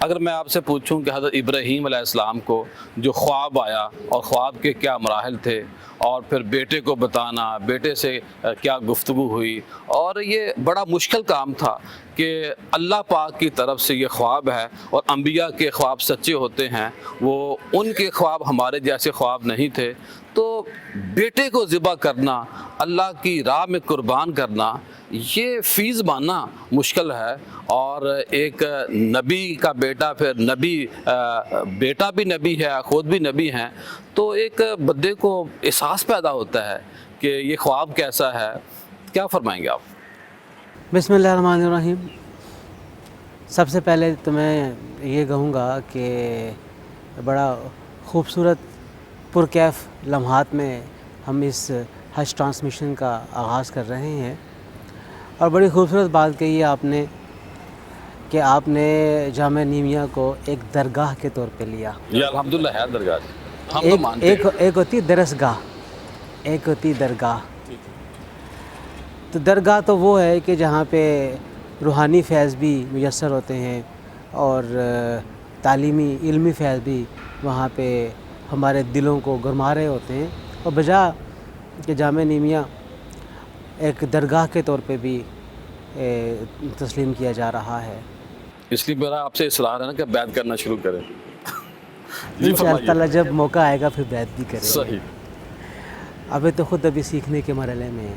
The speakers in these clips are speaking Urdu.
اگر میں آپ سے پوچھوں کہ حضرت ابراہیم علیہ السلام کو جو خواب آیا اور خواب کے کیا مراحل تھے، اور پھر بیٹے کو بتانا، بیٹے سے کیا گفتگو ہوئی، اور یہ بڑا مشکل کام تھا کہ اللہ پاک کی طرف سے یہ خواب ہے، اور انبیاء کے خواب سچے ہوتے ہیں، وہ ان کے خواب ہمارے جیسے خواب نہیں تھے، تو بیٹے کو ذبح کرنا، اللہ کی راہ میں قربان کرنا، یہ فیض ماننا مشکل ہے، اور ایک نبی کا بیٹا، پھر نبی بیٹا بھی نبی ہے، خود بھی نبی ہیں، تو ایک بندے کو احساس پیدا ہوتا ہے کہ یہ خواب کیسا ہے. کیا فرمائیں گے آپ؟ بسم اللہ الرحمن الرحیم. سب سے پہلے تو میں یہ کہوں گا کہ بڑا خوبصورت پرکیف لمحات میں ہم اس حج ٹرانسمیشن کا آغاز کر رہے ہیں، اور بڑی خوبصورت بات کہی ہے آپ نے کہ آپ نے جامعہ نیمیا کو ایک درگاہ کے طور پہ لیا. یہ الحمدللہ ہے درگاہ، ہم تو مانتے ہیں. ایک ہوتی درسگاہ، ایک ہوتی درگاہ. تو درگاہ تو وہ ہے کہ جہاں پہ روحانی فیض بھی میسر ہوتے ہیں، اور تعلیمی علمی فیض بھی وہاں پہ ہمارے دلوں کو گرما رہے ہوتے ہیں، اور بجا کہ جامعہ نیمیا ایک درگاہ کے طور پہ بھی تسلیم کیا جا رہا ہے. اس لیے میرا آپ سے اصرار ہے نا کہ بیعت کرنا شروع کریں. ان شاء اللہ تعالیٰ جب موقع آئے گا پھر بیعت بھی کریں. صحیح. ابھی تو خود سیکھنے کے مرحلے میں ہے.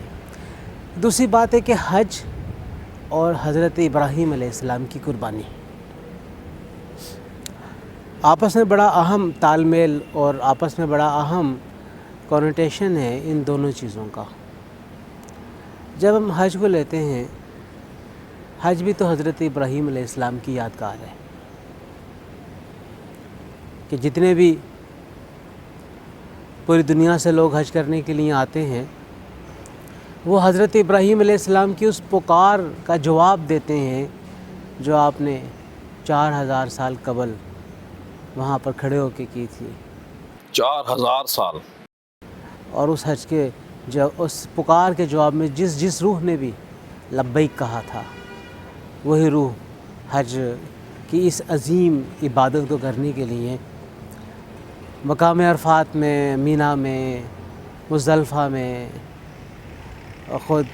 دوسری بات ہے کہ حج اور حضرت ابراہیم علیہ السلام کی قربانی آپس میں بڑا اہم تال میل اور آپس میں بڑا اہم کونوٹیشن ہے ان دونوں چیزوں کا. جب ہم حج کو لیتے ہیں، حج بھی تو حضرت ابراہیم علیہ السلام کی یادگار ہے کہ جتنے بھی پوری دنیا سے لوگ حج کرنے کے لیے آتے ہیں، وہ حضرت ابراہیم علیہ السلام کی اس پکار کا جواب دیتے ہیں جو آپ نے 4000 سال قبل وہاں پر کھڑے ہو کے کی تھی. 4000 سال. اور اس حج کے اس پکار کے جواب میں جس روح نے بھی لبیک کہا تھا، وہی روح حج کی اس عظیم عبادت کو کرنے کے لیے مقام عرفات میں، مینا میں، مزدلفہ میں، اور خود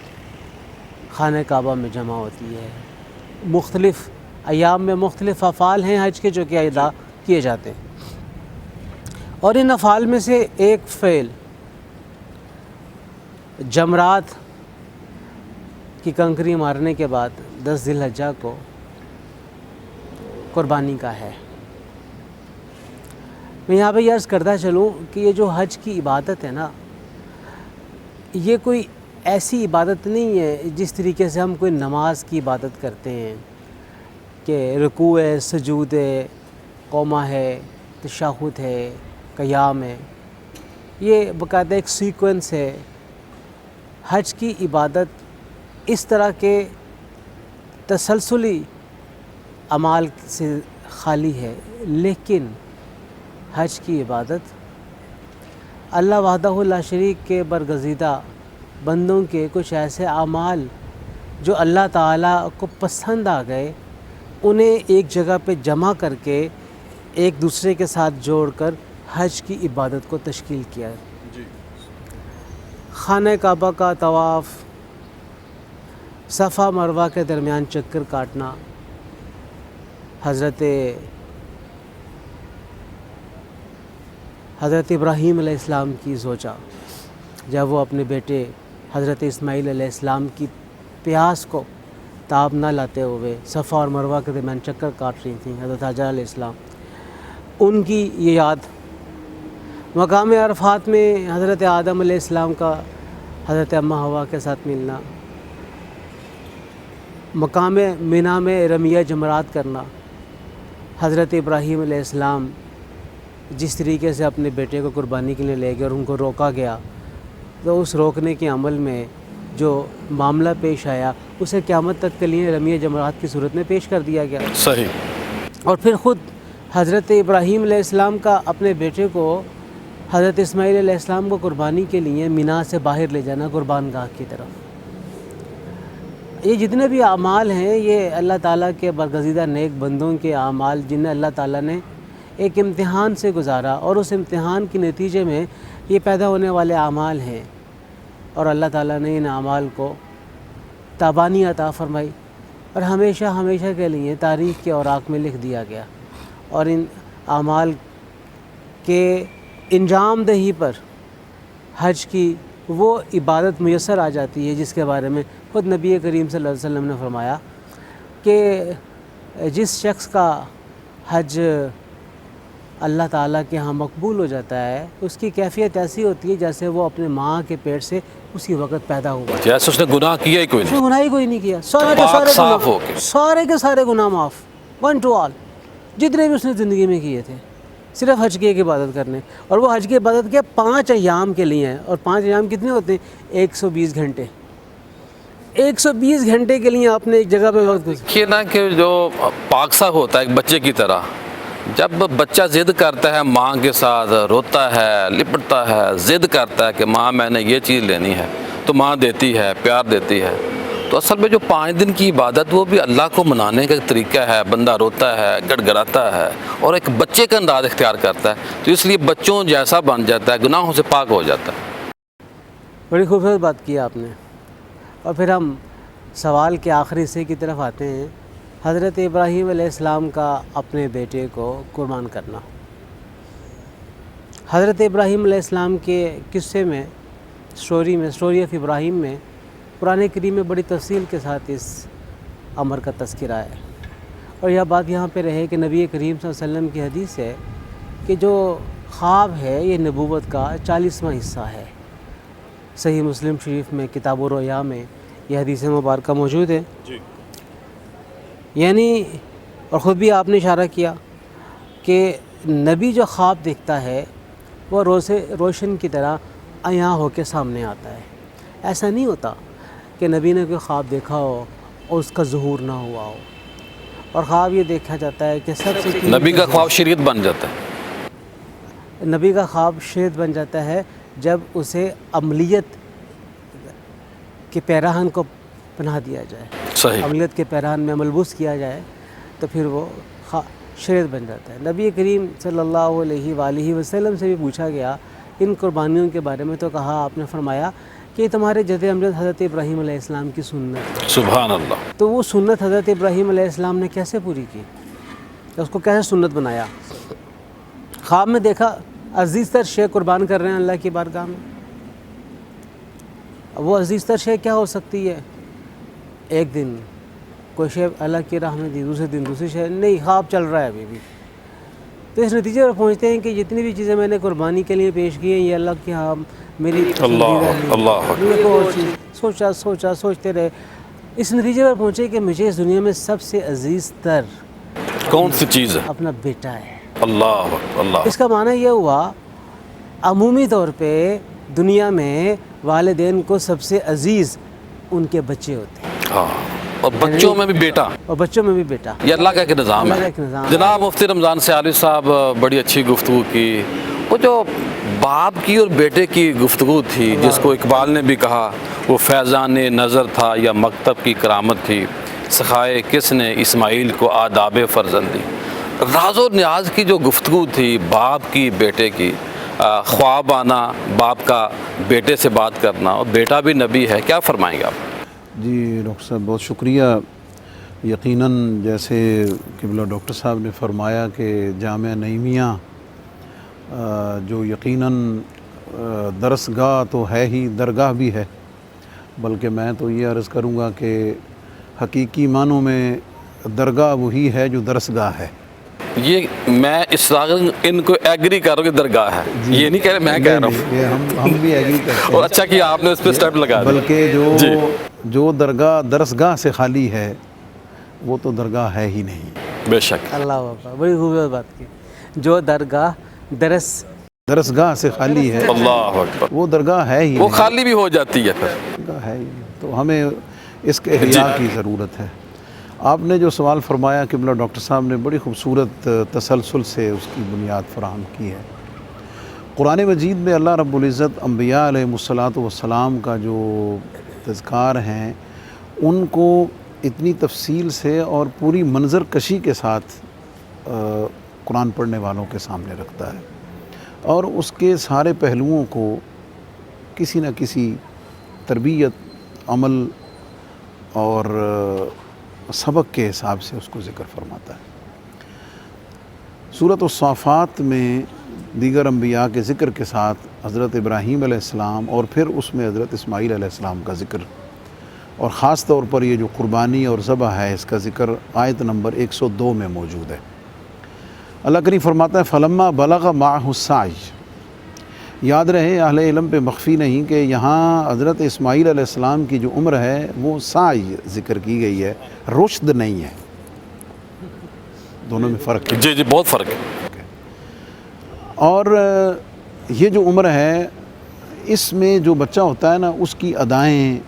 خانہ کعبہ میں جمع ہوتی ہے. مختلف ایام میں مختلف افعال ہیں حج کے جو کہ ادا کیے جاتے ہیں، اور ان افعال میں سے ایک فعل جمرات کی کنکری مارنے کے بعد 10 ذی الحجہ کو قربانی کا ہے. میں یہاں پہ یہ عرض کرتا چلوں کہ یہ جو حج کی عبادت ہے نا، یہ کوئی ایسی عبادت نہیں ہے جس طریقے سے ہم کوئی نماز کی عبادت کرتے ہیں کہ رکوع ہے، سجود ہے، قومہ ہے، تشہد ہے، قیام ہے. یہ باقاعدہ ایک سیکوینس ہے. حج کی عبادت اس طرح کے تسلسلی اعمال سے خالی ہے، لیکن حج کی عبادت اللہ وحدہ لا شریک کے برگزیدہ بندوں کے کچھ ایسے اعمال جو اللہ تعالیٰ کو پسند آ گئے، انہیں ایک جگہ پہ جمع کر کے ایک دوسرے کے ساتھ جوڑ کر حج کی عبادت کو تشکیل کیا ہے. خانہ کعبہ کا طواف، صفا مروہ کے درمیان چکر کاٹنا، حضرت ابراہیم علیہ السلام کی زوجہ جب وہ اپنے بیٹے حضرت اسماعیل علیہ السلام کی پیاس کو تاب نہ لاتے ہوئے صفا اور مروہ کے درمیان چکر کاٹ رہی تھیں، حضرت حاجرہ علیہ السلام، ان کی یہ یاد. مقام عرفات میں حضرت آدم علیہ السلام کا حضرت اماں حوا کے ساتھ ملنا، مقام مینا میں رمیہ جمرات کرنا، حضرت ابراہیم علیہ السلام جس طریقے سے اپنے بیٹے کو قربانی کے لیے لے گئے اور ان کو روکا گیا، تو اس روکنے کے عمل میں جو معاملہ پیش آیا اسے قیامت تک کے لیے رمیہ جمرات کی صورت میں پیش کر دیا گیا. صحیح. اور پھر خود حضرت ابراہیم علیہ السلام کا اپنے بیٹے کو حضرت اسماعیل علیہ السلام کو قربانی کے لیے مینا سے باہر لے جانا قربان گاہ کی طرف. یہ جتنے بھی اعمال ہیں یہ اللہ تعالیٰ کے برگزیدہ نیک بندوں کے اعمال جنہیں اللہ تعالیٰ نے ایک امتحان سے گزارا اور اس امتحان کے نتیجے میں یہ پیدا ہونے والے اعمال ہیں، اور اللہ تعالیٰ نے ان اعمال کو تابانی عطا فرمائی اور ہمیشہ ہمیشہ کے لیے تاریخ کے اوراق میں لکھ دیا گیا، اور ان اعمال کے انجام دہی پر حج کی وہ عبادت میسر آ جاتی ہے جس کے بارے میں خود نبی کریم صلی اللہ علیہ وسلم نے فرمایا کہ جس شخص کا حج اللہ تعالیٰ کے ہاں مقبول ہو جاتا ہے اس کی کیفیت ایسی ہوتی ہے جیسے وہ اپنے ماں کے پیٹ سے اسی وقت پیدا ہوا، جیسے اس نے گناہ کیا ہی کوئی اس نہیں، نے گناہ ہی کوئی نہیں کیا، سارے کے پاک سارے صاف ہو گناہ، کے۔ سارے کے سارے گناہ معاف، ون ٹو آل، جتنے بھی اس نے زندگی میں کیے تھے، صرف حج کی ایک عبادت کرنے، اور وہ حج کی عبادت کیا 5 ایام کے لیے ہیں، اور 5 ایام کتنے ہوتے ہیں؟ 120 گھنٹے، 120 گھنٹے کے لیے آپ نے ایک جگہ پہ وقت گزارا۔ یہ نا کہ جو پاک صاف ہوتا ہے ایک بچے کی طرح، جب بچہ ضد کرتا ہے ماں کے ساتھ، روتا ہے، لپٹتا ہے، ضد کرتا ہے کہ ماں میں نے یہ چیز لینی ہے، تو ماں دیتی ہے، پیار دیتی ہے، تو اصل میں جو 5 دن کی عبادت وہ بھی اللہ کو منانے کا ایک طریقہ ہے، بندہ روتا ہے، گڑ گڑاتا ہے اور ایک بچے کا انداز اختیار کرتا ہے، تو اس لیے بچوں جیسا بن جاتا ہے، گناہوں سے پاک ہو جاتا ہے۔ بڑی خوبصورت بات کی آپ نے، اور پھر ہم سوال کے آخری حصے کی طرف آتے ہیں، حضرت ابراہیم علیہ السلام کا اپنے بیٹے کو قربان کرنا۔ حضرت ابراہیم علیہ السلام کے قصے میں، سٹوری آف ابراہیم میں قرآن کریم میں بڑی تفصیل کے ساتھ اس امر کا تذکرہ ہے، اور یہ بات یہاں پہ رہے کہ نبی کریم صلی اللہ علیہ وسلم کی حدیث ہے کہ جو خواب ہے یہ نبوت کا 40واں حصہ ہے۔ صحیح مسلم شریف میں کتاب الرؤیا میں یہ حدیث مبارکہ موجود ہے، یعنی اور خود بھی آپ نے اشارہ کیا کہ نبی جو خواب دیکھتا ہے وہ روشن کی طرح عیاں ہو کے سامنے آتا ہے۔ ایسا نہیں ہوتا کہ نبی نے کوئی خواب دیکھا ہو اور اس کا ظہور نہ ہوا ہو، اور خواب یہ دیکھا جاتا ہے کہ سب سے نبی کا خواب شریعت بن جاتا ہے، نبی کا خواب شریعت بن جاتا ہے جب اسے عملیت کے پیراہن کو پناہ دیا جائے، صحیح، عملیت کے پیراہن میں ملبوس کیا جائے تو پھر وہ شریعت بن جاتا ہے۔ نبی کریم صلی اللہ علیہ وآلہ وسلم سے بھی پوچھا گیا ان قربانیوں کے بارے میں، تو کہا، آپ نے فرمایا کہ یہ تمہارے جد امجد حضرت ابراہیم علیہ السلام کی سنت ہے۔ سبحان اللہ۔ تو وہ سنت حضرت ابراہیم علیہ السلام نے کیسے پوری کی، اس کو کیسے سنت بنایا؟ خواب میں دیکھا عزیز تر شے قربان کر رہے ہیں اللہ کی بارگاہ میں، وہ عزیز تر شے کیا ہو سکتی ہے؟ ایک دن کوئی شے اللہ کی راہ میں دی، دوسرے دن دوسری شے، نہیں، خواب چل رہا ہے ابھی بھی۔ تو اس نتیجے پر پہنچتے ہیں کہ جتنی بھی چیزیں میں نے قربانی کے لیے پیش کی ہیں یہ اللہ کے ہاں میری سوچتے رہے، اس نتیجے پر پہنچے کہ مجھے اس دنیا میں سب سے عزیز تر کون سی چیز ہے؟ اپنا بیٹا ہے۔ اللہ اللہ۔ اس کا معنی یہ ہوا عمومی طور پہ دنیا میں والدین کو سب سے عزیز ان کے بچے ہوتے ہیں، ہاں، اور بچوں میں بھی بیٹا، اور بچوں میں بھی بیٹا۔ یہ اللہ کا ایک نظام اللہ کا ہے۔ ایک نظام ہے۔ جناب مفتی رمضان سیالی صاحب بڑی اچھی گفتگو کی، وہ جو باپ کی اور بیٹے کی گفتگو تھی جس کو اقبال نے بھی کہا وہ فیضان نظر تھا یا مکتب کی کرامت تھی، سکھائے کس نے اسماعیل کو آداب فرزندی۔ راز و نیاز کی جو گفتگو تھی باپ کی بیٹے کی، خواب آنا، باپ کا بیٹے سے بات کرنا، اور بیٹا بھی نبی ہے، کیا فرمائیں گے آپ؟ جی ڈاکٹر صاحب بہت شکریہ۔ یقیناً جیسے قبلہ ڈاکٹر صاحب نے فرمایا کہ جامعہ نعیمیہ جو یقیناً درسگاہ تو ہے ہی، درگاہ بھی ہے، بلکہ میں تو یہ عرض کروں گا کہ حقیقی معنوں میں درگاہ وہی ہے جو درسگاہ ہے۔ یہ میں اس ان کو ایگری کر رہا ہوں کہ درگاہ ہے، یہ نہیں کہہ رہے، میں کہہ رہا ہوں، یہ ہم بھی ایگری کرتے ہیں، اور اچھا کہ آپ نے اس پہ سٹیپ لگا دیا۔ بلکہ جو درگاہ درسگاہ سے خالی ہے وہ تو درگاہ ہے ہی نہیں۔ بے شک، اللہ اکبر، بڑی خوبصورت بات کی۔ جو درگاہ درسگاہ سے خالی ہے اللہ اکبر، وہ درگاہ ہے ہی وہ نہیں، خالی بھی ہو جاتی ہے پھر۔ درگاہ ہے ہی نہیں۔ تو ہمیں اس کے احیاء کی ضرورت ہے۔ آپ نے جو سوال فرمایا قبلہ ڈاکٹر صاحب نے بڑی خوبصورت تسلسل سے اس کی بنیاد فراہم کی ہے۔ قرآن مجید میں اللہ رب العزت انبیاء علیہ الصلاۃ والسلام کا جو تذکار ہیں ان کو اتنی تفصیل سے اور پوری منظر کشی کے ساتھ قرآن پڑھنے والوں کے سامنے رکھتا ہے، اور اس کے سارے پہلوؤں کو کسی نہ کسی تربیت، عمل اور سبق کے حساب سے اس کو ذکر فرماتا ہے۔ سورۃ الصافات میں دیگر انبیاء کے ذکر کے ساتھ حضرت ابراہیم علیہ السلام اور پھر اس میں حضرت اسماعیل علیہ السلام کا ذکر، اور خاص طور پر یہ جو قربانی اور ذبح ہے اس کا ذکر آیت نمبر 102 میں موجود ہے۔ اللہ کریم فرماتا ہے فلما بلغ معہ السعی، یاد رہے اہل علم پہ مخفی نہیں کہ یہاں حضرت اسماعیل علیہ السلام کی جو عمر ہے وہ سعی ذکر کی گئی ہے، رشد نہیں ہے، دونوں میں فرق ہے۔ جی بہت فرق ہے۔ اور یہ جو عمر ہے اس میں جو بچہ ہوتا ہے نا، اس کی ادائیں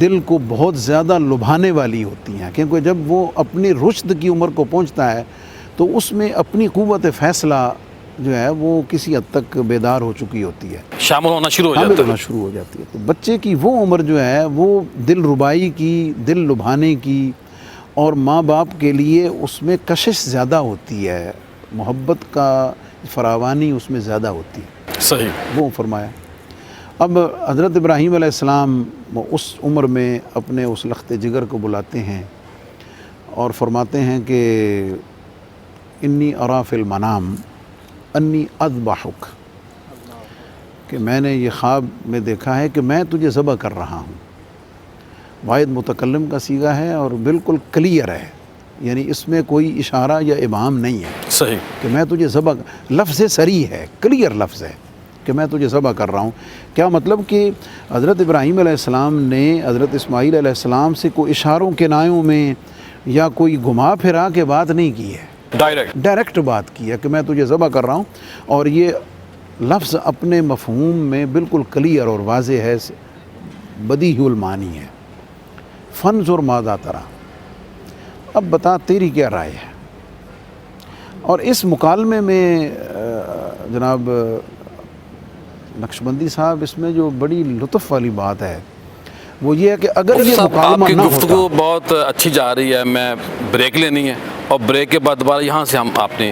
دل کو بہت زیادہ لبھانے والی ہوتی ہیں، کیونکہ جب وہ اپنی رشد کی عمر کو پہنچتا ہے تو اس میں اپنی قوت فیصلہ جو ہے وہ کسی حد تک بیدار ہو چکی ہوتی ہے، شامل ہونا شروع ہو شامل جاتا ہونا ہے۔ شروع ہو جاتی ہے۔ تو بچے کی وہ عمر جو ہے وہ دل ربائی کی، دل لبھانے کی، اور ماں باپ کے لیے اس میں کشش زیادہ ہوتی ہے، محبت کا فراوانی اس میں زیادہ ہوتی ہے، صحیح۔ وہ فرمایا۔ اب حضرت ابراہیم علیہ السلام اس عمر میں اپنے اس لخت جگر کو بلاتے ہیں اور فرماتے ہیں کہ انی ارا فی المنام انی اذبحک، کہ میں نے یہ خواب میں دیکھا ہے کہ میں تجھے ذبح کر رہا ہوں۔ واحد متکلم کا صیغہ ہے اور بالکل کلیئر ہے، یعنی اس میں کوئی اشارہ یا ابہام نہیں ہے صحیح کہ میں تجھے ذبح، لفظ صریح ہے، کلیئر لفظ ہے کہ میں تجھے ذبح کر رہا ہوں۔ کیا مطلب کہ حضرت ابراہیم علیہ السلام نے حضرت اسماعیل علیہ السلام سے کوئی اشاروں کنایوں میں یا کوئی گھما پھرا کے بات نہیں کی ہے، ڈائریکٹ بات کی ہے کہ میں تجھے ذبح کر رہا ہوں، اور یہ لفظ اپنے مفہوم میں بالکل کلیئر اور واضح ہے، بدیہی المعانی ہے۔ فنظر ماذا تری، اب بتا تیری کیا رائے ہے۔ اور اس مکالمے میں جناب نقشبندی صاحب اس میں جو بڑی لطف والی بات ہے وہ یہ ہے کہ اگر یہ صاحب، مکالمہ آپ کی نہ گفتگو ہوتا، بہت اچھی جا رہی ہے، میں بریک لینی ہے اور بریک کے بعد دوبارہ یہاں سے ہم اپنی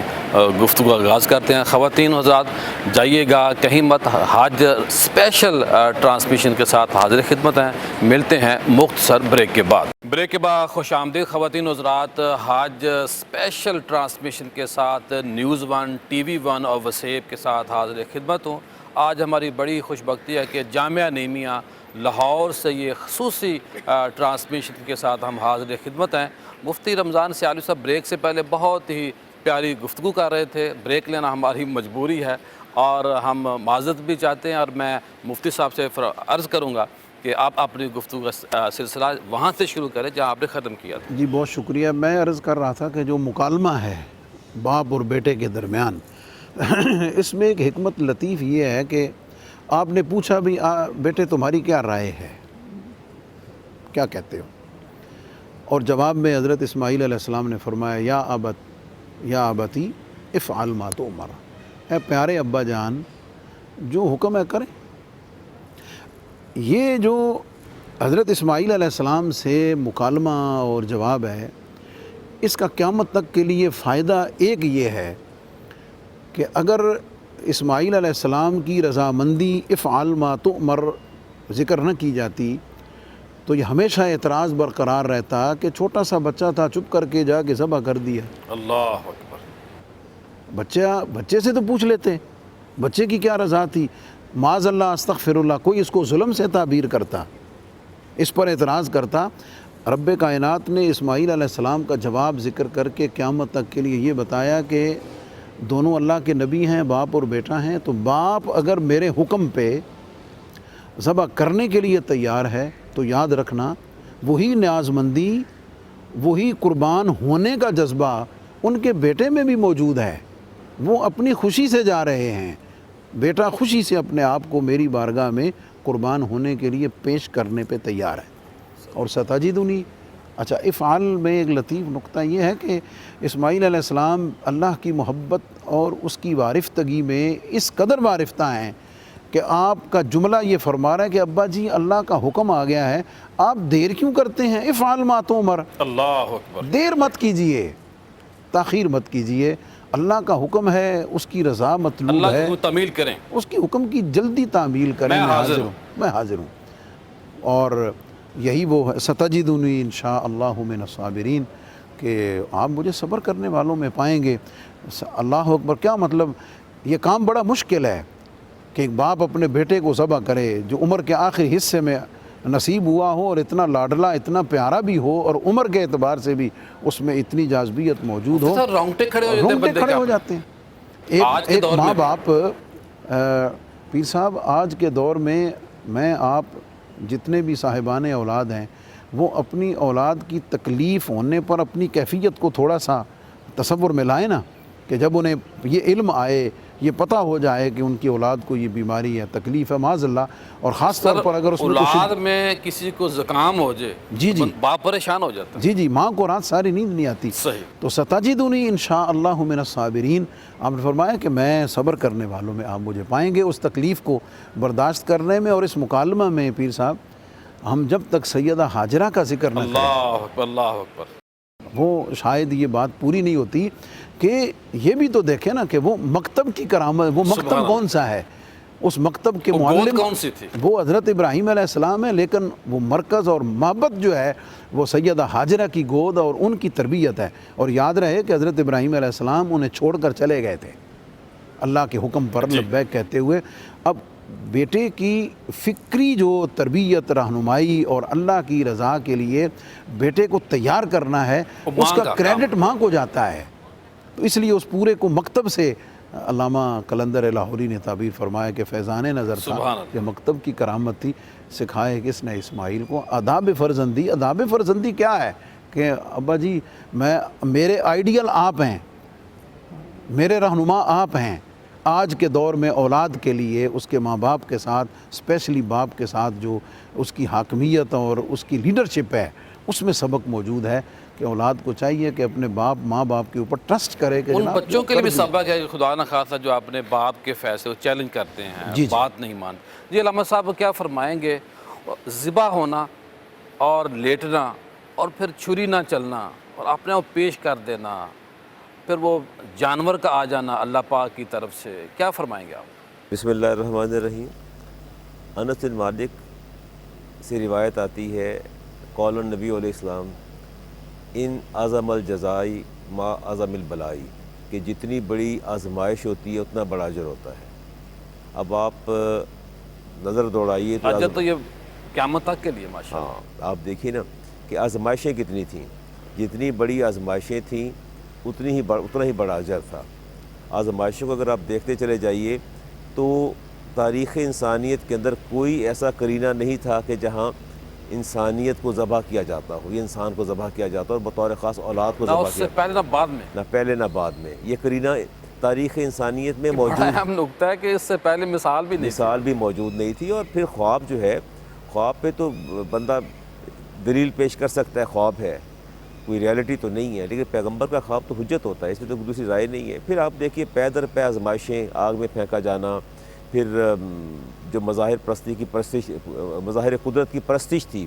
گفتگو کا آغاز کرتے ہیں۔ خواتین و حضرات جائیے گا کہیں مت، حاج اسپیشل ٹرانسمیشن کے ساتھ حاضر خدمت ہیں، ملتے ہیں مختصر بریک کے بعد۔ بریک کے بعد خوش آمدید خواتین و حضرات، حاج اسپیشل ٹرانسمیشن کے ساتھ نیوز 1، ٹی وی 1 اور وسیب کے ساتھ حاضر خدمت ہوں۔ آج ہماری بڑی خوش بختی ہے کہ جامعہ نعیمیہ لاہور سے یہ خصوصی ٹرانسمیشن کے ساتھ ہم حاضر خدمت ہیں۔ مفتی رمضان سیالوی صاحب بریک سے پہلے بہت ہی پیاری گفتگو کر رہے تھے، بریک لینا ہماری مجبوری ہے اور ہم معذرت بھی چاہتے ہیں، اور میں مفتی صاحب سے عرض کروں گا کہ آپ اپنی گفتگو کا سلسلہ وہاں سے شروع کریں جہاں آپ نے ختم کیا تھا۔ جی بہت شکریہ۔ میں عرض کر رہا تھا کہ جو مکالمہ ہے باپ اور بیٹے کے درمیان، اس میں ایک حکمت لطیف یہ ہے کہ آپ نے پوچھا بھی بیٹے تمہاری کیا رائے ہے، کیا کہتے ہو، اور جواب میں حضرت اسماعیل علیہ السلام نے فرمایا یا ابتی افعل ما تؤمر، اے پیارے ابا جان جو حکم ہے کریں۔ یہ جو حضرت اسماعیل علیہ السلام سے مکالمہ اور جواب ہے، اس کا قیامت تک کے لیے فائدہ ایک یہ ہے کہ اگر اسماعیل علیہ السلام کی رضامندی افعل ما تؤمر ذکر نہ کی جاتی تو یہ ہمیشہ اعتراض برقرار رہتا کہ چھوٹا سا بچہ تھا، چپ کر کے جا کے ذبح کر دیا۔ اللہ اکبر۔ بچے سے تو پوچھ لیتے، بچے کی کیا رضا تھی، معاذ اللہ استغفر اللہ، کوئی اس کو ظلم سے تعبیر کرتا، اس پر اعتراض کرتا۔ رب کائنات نے اسماعیل علیہ السلام کا جواب ذکر کر کے قیامت تک کے لیے یہ بتایا کہ دونوں اللہ کے نبی ہیں، باپ اور بیٹا ہیں، تو باپ اگر میرے حکم پہ ذبح کرنے کے لیے تیار ہے تو یاد رکھنا وہی نیاز مندی، وہی قربان ہونے کا جذبہ ان کے بیٹے میں بھی موجود ہے۔ وہ اپنی خوشی سے جا رہے ہیں، بیٹا خوشی سے اپنے آپ کو میری بارگاہ میں قربان ہونے کے لیے پیش کرنے پہ تیار ہے۔ اور ستجدنی، اچھا افعال میں ایک لطیف نقطہ یہ ہے کہ اسماعیل علیہ السلام اللہ کی محبت اور اس کی وارفتگی میں اس قدر وارفتہ ہیں کہ آپ کا جملہ یہ فرما رہا ہے کہ ابا جی اللہ کا حکم آ گیا ہے، آپ دیر کیوں کرتے ہیں؟ افعل ما تؤمر، اللہ اکبر، دیر مت کیجئے، تاخیر مت کیجئے، اللہ کا حکم ہے، اس کی رضا مطلوب اللہ ہے، کو تعمیل کریں، اس کی حکم کی جلدی تعمیل کریں، میں میں حاضر حاضر ہوں۔ ہوں، میں حاضر ہوں۔ اور یہی وہ ہے ستجدنی انشاءاللہ من الصابرین، کہ آپ مجھے صبر کرنے والوں میں پائیں گے۔ اللہ اکبر، کیا مطلب؟ یہ کام بڑا مشکل ہے کہ ایک باپ اپنے بیٹے کو ذبح کرے جو عمر کے آخری حصے میں نصیب ہوا ہو، اور اتنا لاڈلا، اتنا پیارا بھی ہو، اور عمر کے اعتبار سے بھی اس میں اتنی جاذبیت موجود ہو، سر رونگٹے کھڑے ہو جاتے ہیں رونگٹے بندے کھڑے کے ہو آپ۔ جاتے ہیں۔ آج کے ایک دور ماں میں باپ، پیر صاحب آج کے دور میں آپ جتنے بھی صاحبان اولاد ہیں وہ اپنی اولاد کی تکلیف ہونے پر اپنی کیفیت کو تھوڑا سا تصور میں لائیں نا، کہ جب انہیں یہ علم آئے، یہ پتہ ہو جائے کہ ان کی اولاد کو یہ بیماری ہے، تکلیف ہے معاذ اللہ، اور خاص طور پر اگر اس میں کچھ اولاد میں کسی کو زکام ہو جائے جی جی باپ پریشان ہو جاتا ہے۔ جی ماں کو رات ساری نیند نہیں آتی۔ صحیح۔ تو ستجدنی انشاءاللہ من الصابرین، آپ نے فرمایا کہ میں صبر کرنے والوں میں آپ مجھے پائیں گے، اس تکلیف کو برداشت کرنے میں۔ اور اس مکالمہ میں پیر صاحب ہم جب تک سیدہ ہاجرہ کا ذکر نہ کریں، اللہ اکبر، اللہ اکبر، وہ شاید یہ بات پوری نہیں ہوتی کہ یہ بھی تو دیکھیں نا کہ وہ مکتب کی کرامت، وہ سبحان مکتب اللہ۔ کون سا ہے؟ اس مکتب کے وہ گود معلم کون سی تھی؟ وہ حضرت ابراہیم علیہ السلام ہے، لیکن وہ مرکز اور محبت جو ہے وہ سیدہ ہاجرہ کی گود اور ان کی تربیت ہے۔ اور یاد رہے کہ حضرت ابراہیم علیہ السلام انہیں چھوڑ کر چلے گئے تھے اللہ کے حکم پر لبیک کہتے ہوئے۔ اب بیٹے کی فکری جو تربیت، رہنمائی اور اللہ کی رضا کے لیے بیٹے کو تیار کرنا ہے، وہ اس ماں کا کا کریڈٹ ماں کو جاتا ہے۔ تو اس لیے اس پورے کو مکتب سے، علامہ قلندر لاہوری نے تعبیر فرمایا کہ فیضان نظر تھا سبحان اللہ۔ کہ مکتب کی کرامت تھی، سکھائے کس نے اسماعیل کو آداب فرزندی۔ آداب فرزندی کیا ہے؟ کہ ابا جی میرے آئیڈیل آپ ہیں، میرے رہنما آپ ہیں۔ آج کے دور میں اولاد کے لیے اس کے ماں باپ کے ساتھ، اسپیشلی باپ کے ساتھ جو اس کی حاکمیت اور اس کی لیڈرشپ ہے، اس میں سبق موجود ہے کہ اولاد کو چاہیے کہ اپنے ماں باپ کے اوپر ٹرسٹ کرے کہ ان جناب بچوں جو کے لیے بھی کر دیا۔ سبق ہے کہ خدا نہ خاصہ جو اپنے باپ کے فیصلے کو چیلنج کرتے ہیں، جی جی۔ بات نہیں مان۔ جی علامہ صاحب کیا فرمائیں گے؟ ذبح ہونا اور لیٹنا اور پھر چھری نہ چلنا اور اپنے آپ پیش کر دینا، پھر وہ جانور کا آ جانا اللہ پاک کی طرف سے، کیا فرمائیں گے آپ؟ بسم اللہ الرحمن الرحیم۔ انس بن مالک سے روایت آتی ہے، قول النبی علیہ السلام ان عظم الجزائی ما عظم البلائی، کہ جتنی بڑی آزمائش ہوتی ہے اتنا بڑا اجر ہوتا ہے۔ اب آپ نظر دوڑائیے تو اجر تو یہ قیامت تک کے لیے ماشاءاللہ۔ ہاں، آپ دیکھیے نا کہ آزمائشیں کتنی تھیں، جتنی بڑی آزمائشیں تھیں اتنا ہی بڑا اجر تھا۔ آزمائشوں کو اگر آپ دیکھتے چلے جائیے تو تاریخ انسانیت کے اندر کوئی ایسا قرینہ نہیں تھا کہ جہاں انسانیت کو ذبح کیا جاتا ہو، یہ انسان کو ذبح کیا جاتا ہو، اور بطور خاص اولاد کو نہ ذبح اس کیا سے پہلے نہ بعد میں، نہ پہلے نہ بعد میں۔ یہ قرینہ تاریخ انسانیت میں بڑا موجود، اہم نکتہ ہے کہ اس سے پہلے مثال بھی نہیں تھی۔ مثال بھی موجود نہیں تھی۔ اور پھر خواب جو ہے، خواب پہ تو بندہ دلیل پیش کر سکتا ہے، خواب ہے، کوئی ریالٹی تو نہیں ہے، لیکن پیغمبر کا خواب تو حجت ہوتا ہے، اس میں تو دوسری رائے نہیں ہے۔ پھر آپ دیکھیے پے در پے آزمائشیں، آگ میں پھینکا جانا، پھر جو مظاہر پرستی کی پرستش، مظاہر قدرت کی پرستش تھی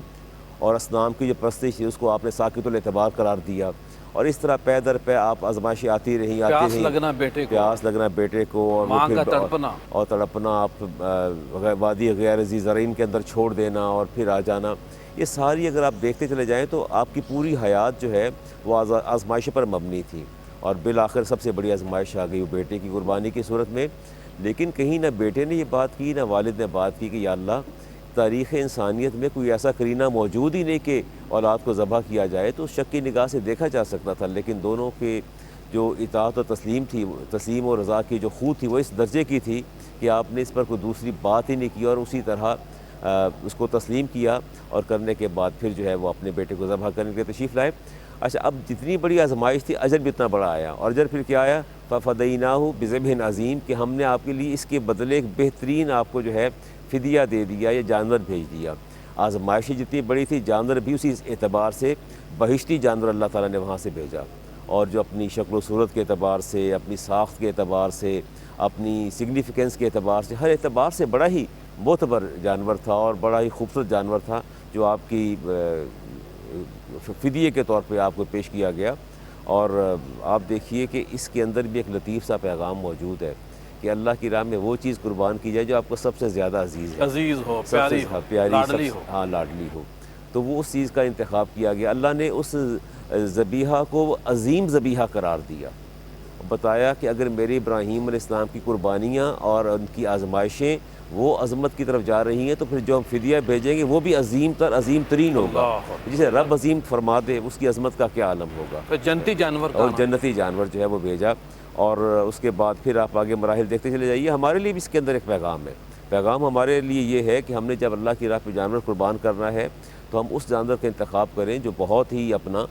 اور اصنام کی جو پرستش تھی اس کو آپ نے ساقط الاعتبار قرار دیا، اور اس طرح پے در پے آپ آزمائشیں آتی رہیں، پیاس لگنا بیٹے کو، پیاس لگنا بیٹے کو، اور وہ ماں پھر کا تڑپنا، اور تڑپنا، آپ وادی غیر ذی زرعین کے اندر چھوڑ دینا اور پھر آ جانا، یہ ساری اگر آپ دیکھتے چلے جائیں تو آپ کی پوری حیات جو ہے وہ آزمائش پر مبنی تھی، اور بالآخر سب سے بڑی آزمائش آ گئی وہ بیٹے کی قربانی کی صورت میں۔ لیکن کہیں نہ بیٹے نے یہ بات کی، نہ والد نے بات کی کہ یا اللہ تاریخ انسانیت میں کوئی ایسا قرینہ موجود ہی نہیں کہ اولاد کو ذبح کیا جائے، تو شک کی نگاہ سے دیکھا جا سکتا تھا، لیکن دونوں کے جو اطاعت و تسلیم تھی، تسلیم و رضا کی جو خو تھی وہ اس درجے کی تھی کہ آپ نے اس پر کوئی دوسری بات ہی نہیں کی، اور اسی طرح اس کو تسلیم کیا، اور کرنے کے بعد پھر جو ہے وہ اپنے بیٹے کو ذبح کرنے کے تشریف لائے۔ اچھا، اب جتنی بڑی آزمائش تھی اجر بھی اتنا بڑا آیا، اور اجر پھر کیا آیا؟ فَفَدَيْنَاهُ بِذِبْحٍ عَظِيمٍ، کہ ہم نے آپ کے لیے اس کے بدلے ایک بہترین آپ کو جو ہے فدیہ دے دیا، یا جانور بھیج دیا۔ آزمائشیں جتنی بڑی تھی، جانور بھی اسی اعتبار سے بہشتی جانور اللہ تعالیٰ نے وہاں سے بھیجا، اور جو اپنی شکل و صورت کے اعتبار سے، اپنی ساخت کے اعتبار سے، اپنی سگنیفیکنس کے اعتبار سے، ہر اعتبار سے بڑا ہی معتبر جانور تھا اور بڑا ہی خوبصورت جانور تھا، جو آپ کی فدیے کے طور پہ آپ کو پیش کیا گیا۔ اور آپ دیکھیے کہ اس کے اندر بھی ایک لطیف سا پیغام موجود ہے کہ اللہ کی راہ میں وہ چیز قربان کی جائے جو آپ کو سب سے زیادہ عزیز ہے، عزیز ہو، سب سے پیاری لاڈلی ہو۔ ہاں لاڈلی ہو، تو وہ اس چیز کا انتخاب کیا گیا۔ اللہ نے اس ذبیحہ کو عظیم ذبیحہ قرار دیا، بتایا کہ اگر میرے ابراہیم علیہ السلام کی قربانیاں اور ان کی آزمائشیں وہ عظمت کی طرف جا رہی ہیں، تو پھر جو ہم فدیہ بھیجیں گے وہ بھی عظیم ترین ہوگا۔ جسے رب عظیم فرما دے اس کی عظمت کا کیا عالم ہوگا۔ پھر جنتی جانور اور جنتی جانور جو ہے وہ بھیجا، اور اس کے بعد پھر آپ آگے مراحل دیکھتے چلے جائیے۔ ہمارے لیے بھی اس کے اندر ایک پیغام ہے۔ پیغام ہمارے لیے یہ ہے کہ ہم نے جب اللہ کی راہ پہ جانور قربان کرنا ہے تو ہم اس جانور کا انتخاب کریں جو بہت ہی اپنا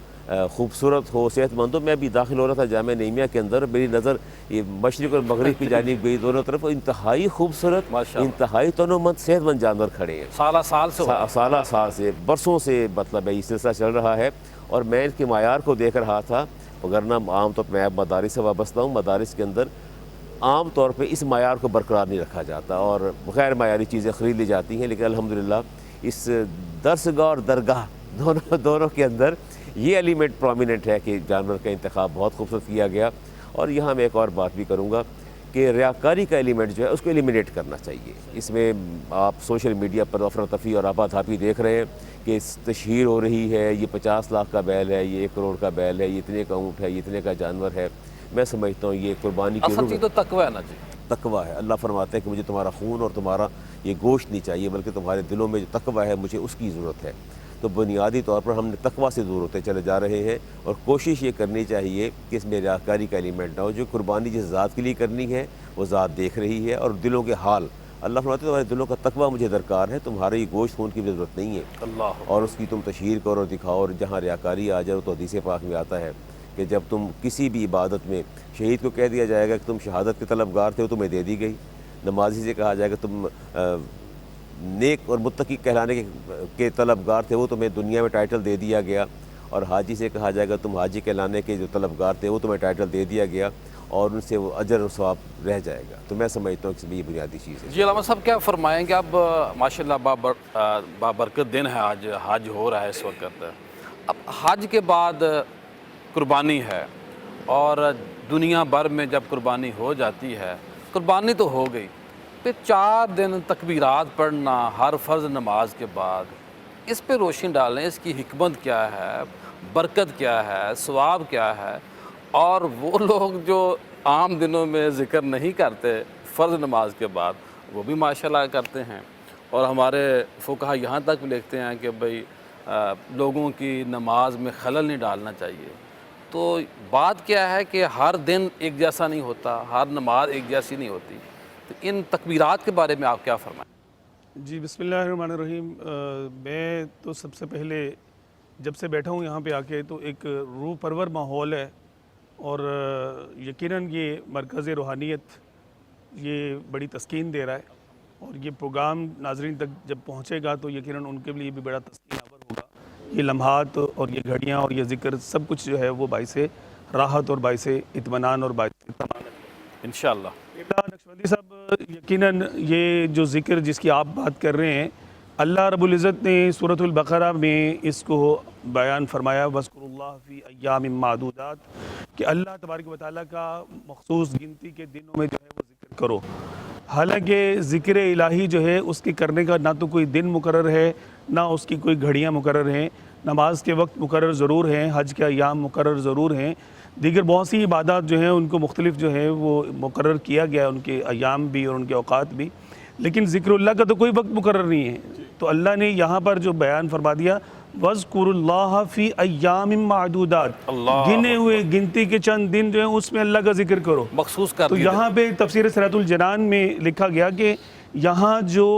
خوبصورت ہو، صحت مند ہو۔ میں بھی داخل ہو رہا تھا جامعہ نعیمیہ کے اندر، میری نظر یہ مشرق اور مغرب کی جانب گئی، دونوں طرف انتہائی خوبصورت، انتہائی تنومند، صحت مند جانور کھڑے ہیں۔ سالہ سال سے، برسوں سے مطلب ہے یہ سلسلہ چل رہا ہے، اور میں ان کے معیار کو دیکھ رہا تھا، وگرنہ عام طور پہ میں مدارس سے وابستہ ہوں، مدارس کے اندر عام طور پہ اس معیار کو برقرار نہیں رکھا جاتا اور غیر معیاری چیزیں خرید لی جاتی ہیں، لیکن الحمدللہ اس درسگاہ اور درگاہ دونوں کے اندر یہ ایلیمنٹ پرومیننٹ ہے کہ جانور کا انتخاب بہت خوبصورت کیا گیا۔ اور یہاں میں ایک اور بات بھی کروں گا کہ ریاکاری کا ایلیمنٹ جو ہے اس کو ایلیمینیٹ کرنا چاہیے۔ اس میں آپ سوشل میڈیا پر افراتفری اور آپا دھاپی دیکھ رہے ہیں کہ تشہیر ہو رہی ہے، یہ 50 لاکھ کا بیل ہے، یہ 1 کروڑ کا بیل ہے، یہ اتنے کا اونٹ ہے، یہ اتنے کا جانور ہے۔ میں سمجھتا ہوں یہ قربانی کی اصل چیز تو تقوی ہے نا جی، تقوی ہے۔ اللہ فرماتے ہیں کہ مجھے تمہارا خون اور تمہارا یہ گوشت نہیں چاہیے، بلکہ تمہارے دلوں میں جو تقوی ہے مجھے اس کی ضرورت ہے۔ تو بنیادی طور پر ہم نے تقوی سے دور ہوتے چلے جا رہے ہیں، اور کوشش یہ کرنی چاہیے کہ اس میں ریاکاری کا ایلیمنٹ نہ ہو۔ جو قربانی جس ذات کے لیے کرنی ہے وہ ذات دیکھ رہی ہے، اور دلوں کے حال اللہ فرماتے ہیں تمہارے دلوں کا تقوی مجھے درکار ہے، تمہارے یہ گوشت خون کی بھی ضرورت نہیں ہے، اللہ اور اس کی تم تشہیر کرو اور دکھاؤ۔ اور جہاں ریاکاری آ جائے تو حدیث پاک میں آتا ہے کہ جب تم کسی بھی عبادت میں شہید کو کہہ دیا جائے گا کہ تم شہادت کے طلبگار تھے، وہ تمہیں دے دی گئی۔ نمازی سے کہا جائے گا تم نیک اور متقی کہلانے کے طلبگار تھے، وہ تمہیں دنیا میں ٹائٹل دے دیا گیا۔ اور حاجی سے کہا جائے گا تم حاجی کہلانے کے جو طلبگار تھے وہ تمہیں ٹائٹل دے دیا گیا، اور ان سے وہ اجر و ثواب رہ جائے گا۔ تو میں سمجھتا ہوں کہ اس میں یہ بنیادی چیز ہے۔ جی علامہ صاحب کیا فرمائیں گے؟ اب ماشاءاللہ بابرکت دن ہے، آج حج ہو رہا ہے اس وقت۔ اب حج کے بعد قربانی ہے، اور دنیا بھر میں جب قربانی ہو جاتی ہے، قربانی تو ہو گئی، پھر 4 دن تکبیرات پڑھنا ہر فرض نماز کے بعد، اس پہ روشنی ڈالیں، اس کی حکمت کیا ہے، برکت کیا ہے، ثواب کیا ہے؟ اور وہ لوگ جو عام دنوں میں ذکر نہیں کرتے فرض نماز کے بعد، وہ بھی ماشاءاللہ کرتے ہیں، اور ہمارے فقہا یہاں تک بھی لکھتے ہیں کہ بھئی لوگوں کی نماز میں خلل نہیں ڈالنا چاہیے۔ تو بات کیا ہے کہ ہر دن ایک جیسا نہیں ہوتا، ہر نماز ایک جیسی نہیں ہوتی، تو ان تکبیرات کے بارے میں آپ کیا فرمائیں؟ جی بسم اللہ الرحمن الرحیم۔ میں تو سب سے پہلے جب سے بیٹھا ہوں یہاں پہ آ کے تو ایک روح پرور ماحول ہے، اور یقیناً یہ مرکز روحانیت یہ بڑی تسکین دے رہا ہے، اور یہ پروگرام ناظرین تک جب پہنچے گا تو یقیناً ان کے لیے بھی بڑا تسکین آور ہوگا۔ یہ لمحات اور یہ گھڑیاں اور یہ ذکر سب کچھ جو ہے وہ باعث راحت اور باعث اطمینان اور باعث ضمانت انشاءاللہ۔ نقشبندی صاحب، یقیناً یہ جو ذکر جس کی آپ بات کر رہے ہیں، اللہ رب العزت نے سورۃ البقرہ میں اس کو بیان فرمایا، وَاذْكُرُوا اللَّهَ فِي أَيَّامٍ مَّعْدُودَاتٍ، کہ اللہ تبارک و تعالیٰ کا مخصوص گنتی کے دنوں میں جو ہے وہ ذکر کرو۔ حالانکہ ذکر الہی جو ہے اس کے کرنے کا نہ تو کوئی دن مقرر ہے، نہ اس کی کوئی گھڑیاں مقرر ہیں، نماز کے وقت مقرر ضرور ہیں، حج کے ایام مقرر ضرور ہیں، دیگر بہت سی عبادات جو ہیں ان کو مختلف جو ہے وہ مقرر کیا گیا، ان کے ایام بھی اور ان کے اوقات بھی، لیکن ذکر اللہ کا تو کوئی وقت مقرر نہیں ہے۔ تو اللہ نے یہاں پر جو بیان فرما دیا، وَاذْكُرُوا اللَّهَ فِي أَيَّامٍ مَّعْدُودَاتٍ، گنے ہوئے گنتی کے چند دن جو ہیں اس میں اللہ کا ذکر کرو، مخصوص کر تو دیا۔ یہاں پہ تفسیر صراط الجنان میں لکھا گیا کہ یہاں جو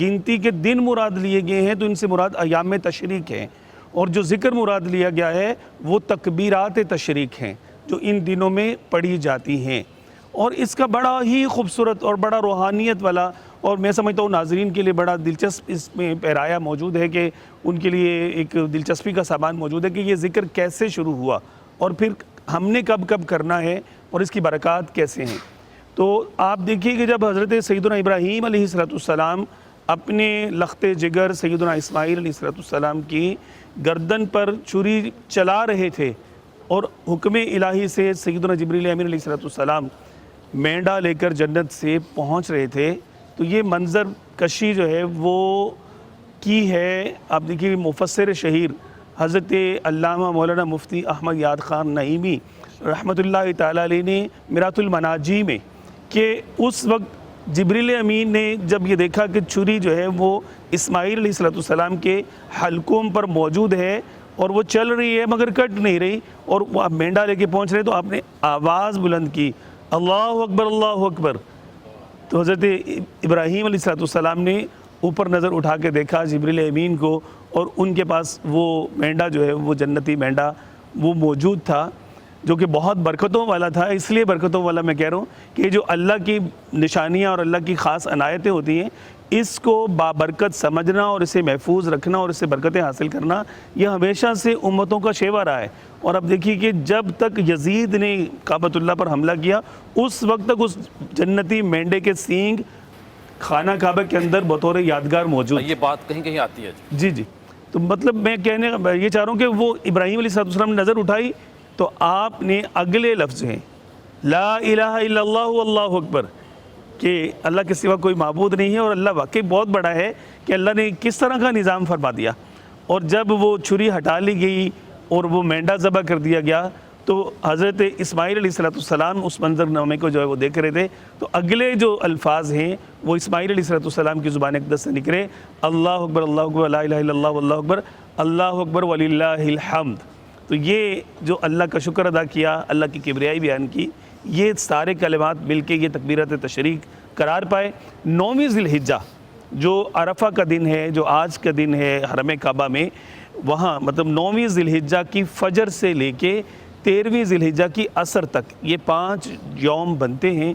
گنتی کے دن مراد لیے گئے ہیں تو ان سے مراد ایام تشریق ہیں، اور جو ذکر مراد لیا گیا ہے وہ تکبیرات تشریق ہیں جو ان دنوں میں پڑھی جاتی ہیں۔ اور اس کا بڑا ہی خوبصورت اور بڑا روحانیت والا، اور میں سمجھتا ہوں ناظرین کے لیے بڑا دلچسپ اس میں پیرایا موجود ہے، کہ ان کے لیے ایک دلچسپی کا سامان موجود ہے کہ یہ ذکر کیسے شروع ہوا، اور پھر ہم نے کب کب کرنا ہے، اور اس کی برکات کیسے ہیں۔ تو آپ دیکھیے کہ جب حضرت سیدنا ابراہیم علیہ السلام اپنے لخت جگر سیدنا اسماعیل علیہ السلام کی گردن پر چھری چلا رہے تھے اور حکم الہی سے سیدنا جبریل امین علیہ السلام مینڈا لے کر جنت سے پہنچ رہے تھے، تو یہ منظر کشی جو ہے وہ کی ہے۔ آپ دیکھیے مفسر شہیر حضرت علامہ مولانا مفتی احمد یاد خان نعیمی رحمۃ اللہ تعالیٰ علیہ نے میرات المناجی میں کہ اس وقت جبریل امین نے جب یہ دیکھا کہ چھری جو ہے وہ اسماعیل علیہ السلام کے حلقوم پر موجود ہے اور وہ چل رہی ہے مگر کٹ نہیں رہی، اور وہ آپ مینڈا لے کے پہنچ رہے، تو آپ نے آواز بلند کی، اللہ اکبر اللہ اکبر۔ تو حضرت ابراہیم علیہ السلام نے اوپر نظر اٹھا کے دیکھا جبریل امین کو، اور ان کے پاس وہ مینڈا جو ہے وہ جنتی مینڈا وہ موجود تھا، جو کہ بہت برکتوں والا تھا۔ اس لیے برکتوں والا میں کہہ رہا ہوں کہ جو اللہ کی نشانیاں اور اللہ کی خاص عنایتیں ہوتی ہیں، اس کو بابرکت سمجھنا اور اسے محفوظ رکھنا اور اس سے برکتیں حاصل کرنا، یہ ہمیشہ سے امتوں کا شیوا رہا ہے۔ اور اب دیکھیے کہ جب تک یزید نے کعبۃ اللہ پر حملہ کیا، اس وقت تک اس جنتی مینڈے کے سینگ خانہ کعبہ کے اندر بطور یادگار موجود۔ یہ بات کہیں کہیں آتی ہے جی جی، تو مطلب میں کہنے یہ چاہ رہا ہوں کہ وہ ابراہیم علیہ السلام نے نظر اٹھائی تو آپ نے اگلے لفظ ہیں لا الہ الا اللہ واللہ اکبر، کہ اللہ کے سوا کوئی معبود نہیں ہے اور اللہ واقعی بہت بڑا ہے، کہ اللہ نے کس طرح کا نظام فرما دیا۔ اور جب وہ چھری ہٹا لی گئی اور وہ مینڈا ذبح کر دیا گیا، تو حضرت اسماعیل علیہ السلام اس منظر نامے کو جو ہے وہ دیکھ رہے تھے، تو اگلے جو الفاظ ہیں وہ اسماعیل علیہ السلام کی زبان اقدس سے نکلے، اللہ اکبر لا الہ الا اللہ واللہ اکبر اللہ اکبر وللہ الحمد۔ تو یہ جو اللہ کا شکر ادا کیا، اللہ کی کبریائی بیان کی، یہ سارے کلمات مل کے یہ تکبیرات تشریق قرار پائے۔ 9ویں ذی الحجہ جو عرفہ کا دن ہے، جو آج کا دن ہے حرم کعبہ میں، وہاں مطلب 9ویں ذی الحجہ کی فجر سے لے کے 13ویں ذی الحجہ کی عصر تک یہ 5 یوم بنتے ہیں۔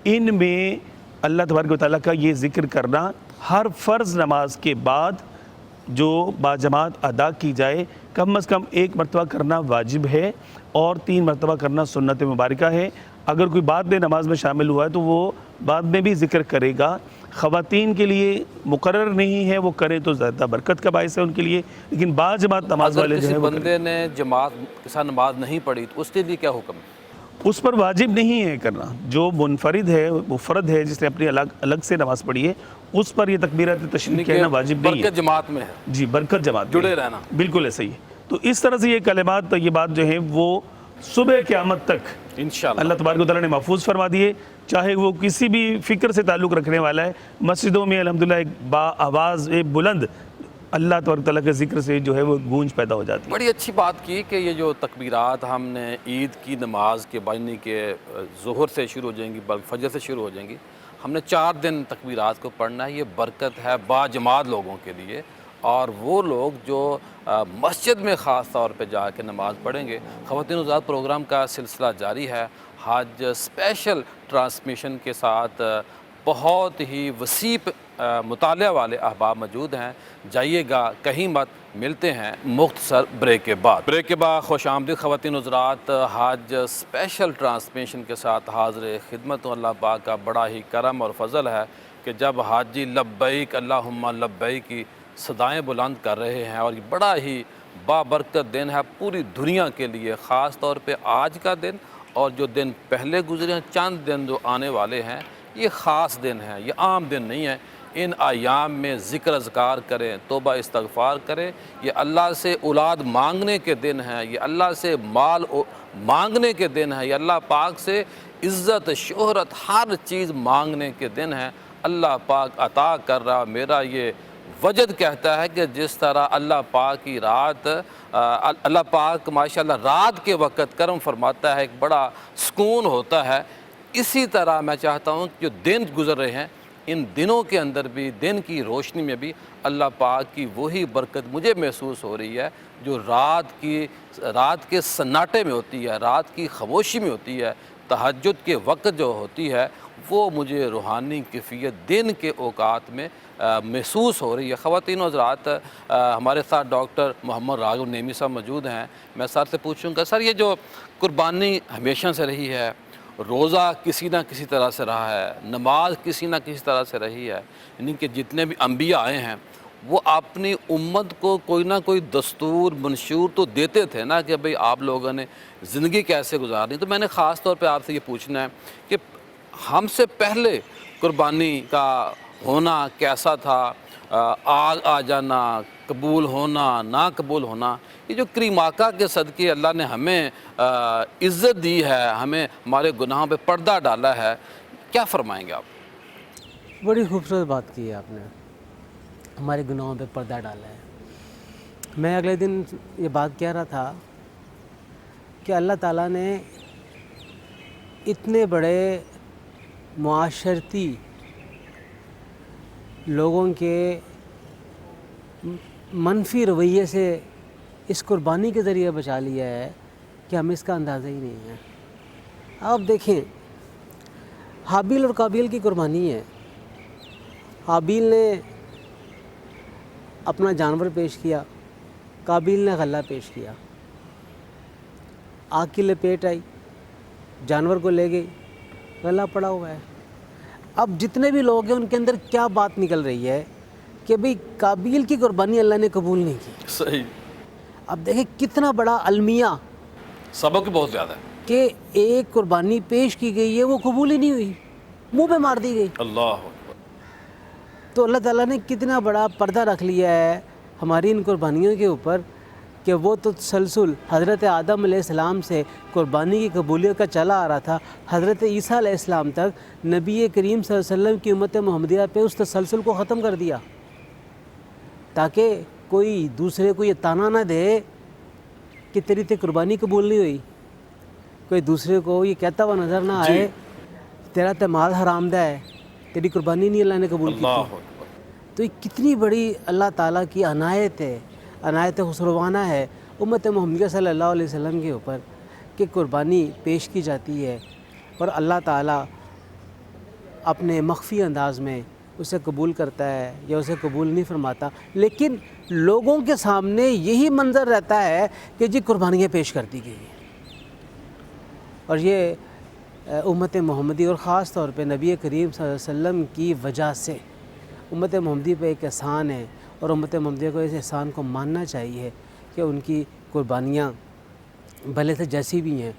ان میں اللہ تبارک و تعالیٰ کا یہ ذکر کرنا ہر فرض نماز کے بعد جو باجماعت ادا کی جائے، کم از کم 1 مرتبہ کرنا واجب ہے اور 3 مرتبہ کرنا سنت مبارکہ ہے۔ اگر کوئی بعد میں نماز میں شامل ہوا ہے تو وہ بعد میں بھی ذکر کرے گا۔ خواتین کے لیے مقرر نہیں ہے، وہ کریں تو زیادہ برکت کا باعث ہے ان کے لیے، لیکن بعض جماعت نماز والے جو کسی ہیں وہ بندے نے جماعت کے ساتھ نماز نہیں پڑھی تو اس کے لیے کیا حکم ہے؟ اس پر واجب نہیں ہے کرنا۔ جو منفرد ہے، وہ فرد ہے، جس نے اپنی الگ سے نماز پڑھی ہے، اس پر یہ تکبیرات تشریق کہنا واجب نہیں ہے۔ برکت جماعت میں ہے، جی، برکت جماعت میں جڑے رہنا، بالکل ایسا ہی ہے۔ تو اس طرح سے یہ کلمات طیبات جو ہیں وہ صبح قیامت تک انشاءاللہ اللہ تبارک و تعالیٰ نے محفوظ فرما دیے، چاہے وہ کسی بھی فکر سے تعلق رکھنے والا ہے۔ مسجدوں میں الحمدللہ ایک با آواز بلند اللہ تبارک و تعالیٰ کے ذکر سے جو ہے وہ گونج پیدا ہو جاتی ہے۔ بڑی اچھی بات کی کہ یہ جو تکبیرات ہم نے عید کی نماز کے بجنے کے ظہر سے شروع ہو جائیں گی، فجر سے شروع ہو جائیں گی، ہم نے 4 دن تکبیرات کو پڑھنا ہے۔ یہ برکت ہے باجماعت لوگوں کے لیے، اور وہ لوگ جو مسجد میں خاص طور پہ جا کے نماز پڑھیں گے۔ خواتین حضرات، پروگرام کا سلسلہ جاری ہے، حج اسپیشل ٹرانسمیشن کے ساتھ بہت ہی وسیع مطالعہ والے احباب موجود ہیں۔ جائیے گا کہیں مت، ملتے ہیں مختصر بریک کے بعد۔ بریک کے بعد خوش آمدید خواتین حضرات، حج اسپیشل ٹرانسمیشن کے ساتھ حاضر خدمت ہوں۔ اللہ پاک کا بڑا ہی کرم اور فضل ہے کہ جب حاجی لبیک اللہم لبیک کی صدائیں بلند کر رہے ہیں، اور یہ بڑا ہی بابرکت دن ہے پوری دنیا کے لیے، خاص طور پہ آج کا دن اور جو دن پہلے گزرے ہیں، چند دن جو آنے والے ہیں، یہ خاص دن ہے، یہ عام دن نہیں ہے۔ ان ایام میں ذکر اذکار کریں، توبہ استغفار کریں۔ یہ اللہ سے اولاد مانگنے کے دن ہیں، یہ اللہ سے مال مانگنے کے دن ہیں، یہ اللہ پاک سے عزت شہرت ہر چیز مانگنے کے دن ہیں۔ اللہ پاک عطا کر رہا۔ میرا یہ وجد کہتا ہے کہ جس طرح اللہ پاک کی رات، اللہ پاک ماشاءاللہ رات کے وقت کرم فرماتا ہے، ایک بڑا سکون ہوتا ہے، اسی طرح میں چاہتا ہوں کہ جو دن گزر رہے ہیں، ان دنوں کے اندر بھی، دن کی روشنی میں بھی اللہ پاک کی وہی برکت مجھے محسوس ہو رہی ہے جو رات کے سناٹے میں ہوتی ہے، رات کی خاموشی میں ہوتی ہے، تہجد کے وقت جو ہوتی ہے، وہ مجھے روحانی کیفیت دن کے اوقات میں محسوس ہو رہی ہے۔ خواتین و حضرات، ہمارے ساتھ ڈاکٹر محمد راغب نعیمی صاحب موجود ہیں۔ میں سر سے پوچھوں گا، سر یہ جو قربانی ہمیشہ سے رہی ہے روزہ کسی نہ کسی طرح سے رہا ہے، نماز کسی نہ کسی طرح سے رہی ہے، یعنی کہ جتنے بھی انبیاء آئے ہیں وہ اپنی امت کو کوئی نہ کوئی دستور منشور تو دیتے تھے نا کہ بھئی آپ لوگوں نے زندگی کیسے گزارنی. تو میں نے خاص طور پہ آپ سے یہ پوچھنا ہے کہ ہم سے پہلے قربانی کا ہونا کیسا تھا، آگ آ جانا، قبول ہونا، نہ قبول ہونا. یہ جو کریم آقا کے صدقے اللہ نے ہمیں عزت دی ہے، ہمیں ہمارے گناہوں پہ پردہ ڈالا ہے، کیا فرمائیں گے آپ؟ بڑی خوبصورت بات کی ہے آپ نے، ہمارے گناہوں پہ پردہ ڈالا ہے. میں اگلے دن یہ بات کہہ رہا تھا کہ اللہ تعالیٰ نے اتنے بڑے معاشرتی لوگوں کے منفی رویے سے اس قربانی کے ذریعے بچا لیا ہے کہ ہمیں اس کا اندازہ ہی نہیں ہے. آپ دیکھیں، حابیل اور قابیل کی قربانی ہے. حابیل نے اپنا جانور پیش کیا، قابیل نے غلہ پیش کیا. آگ کی لپیٹ آئی، جانور کو لے گئی، غلہ پڑا ہوا ہے. اب جتنے بھی لوگ ہیں ان کے اندر کیا بات نکل رہی ہے کہ بھئی قابیل کی قربانی اللہ نے قبول نہیں کی. صحیح. اب دیکھیں کتنا بڑا المیہ سبق بہت زیادہ ہے. کہ ایک قربانی پیش کی گئی ہے وہ قبول ہی نہیں ہوئی، منہ پہ مار دی گئی. اللہ اکبر. تو اللہ تعالیٰ نے کتنا بڑا پردہ رکھ لیا ہے ہماری ان قربانیوں کے اوپر کہ وہ تو تسلسل حضرت آدم علیہ السلام سے قربانی کی قبولیت کا چلا آ رہا تھا، حضرت عیسیٰ علیہ السلام تک نبی کریم صلی اللہ علیہ وسلم کی امت محمدیہ پہ اس تسلسل کو ختم کر دیا تاکہ کوئی دوسرے کو یہ تانا نہ دے کہ تیری قربانی قبول نہیں ہوئی، کوئی دوسرے کو یہ کہتا ہوا نظر نہ آئے تیرا تو مال حرام دہ ہے، تیری قربانی نہیں اللہ نے قبول کی. اللہ اکبر. تو یہ کتنی بڑی اللہ تعالیٰ کی عنایت ہے، عنایت خسروانہ ہے امت محمدیہ صلی اللہ علیہ وسلم کے اوپر کہ قربانی پیش کی جاتی ہے اور اللہ تعالیٰ اپنے مخفی انداز میں اسے قبول کرتا ہے یا اسے قبول نہیں فرماتا. لیکن لوگوں کے سامنے یہی منظر رہتا ہے کہ جی قربانیاں پیش کر دی گئی ہیں. اور یہ امت محمدی اور خاص طور پہ نبی کریم صلی اللہ علیہ وسلم کی وجہ سے امت محمدی پہ ایک احسان ہے اور امت محمدیہ کو اس احسان کو ماننا چاہیے کہ ان کی قربانیاں بھلے سے جیسی بھی ہیں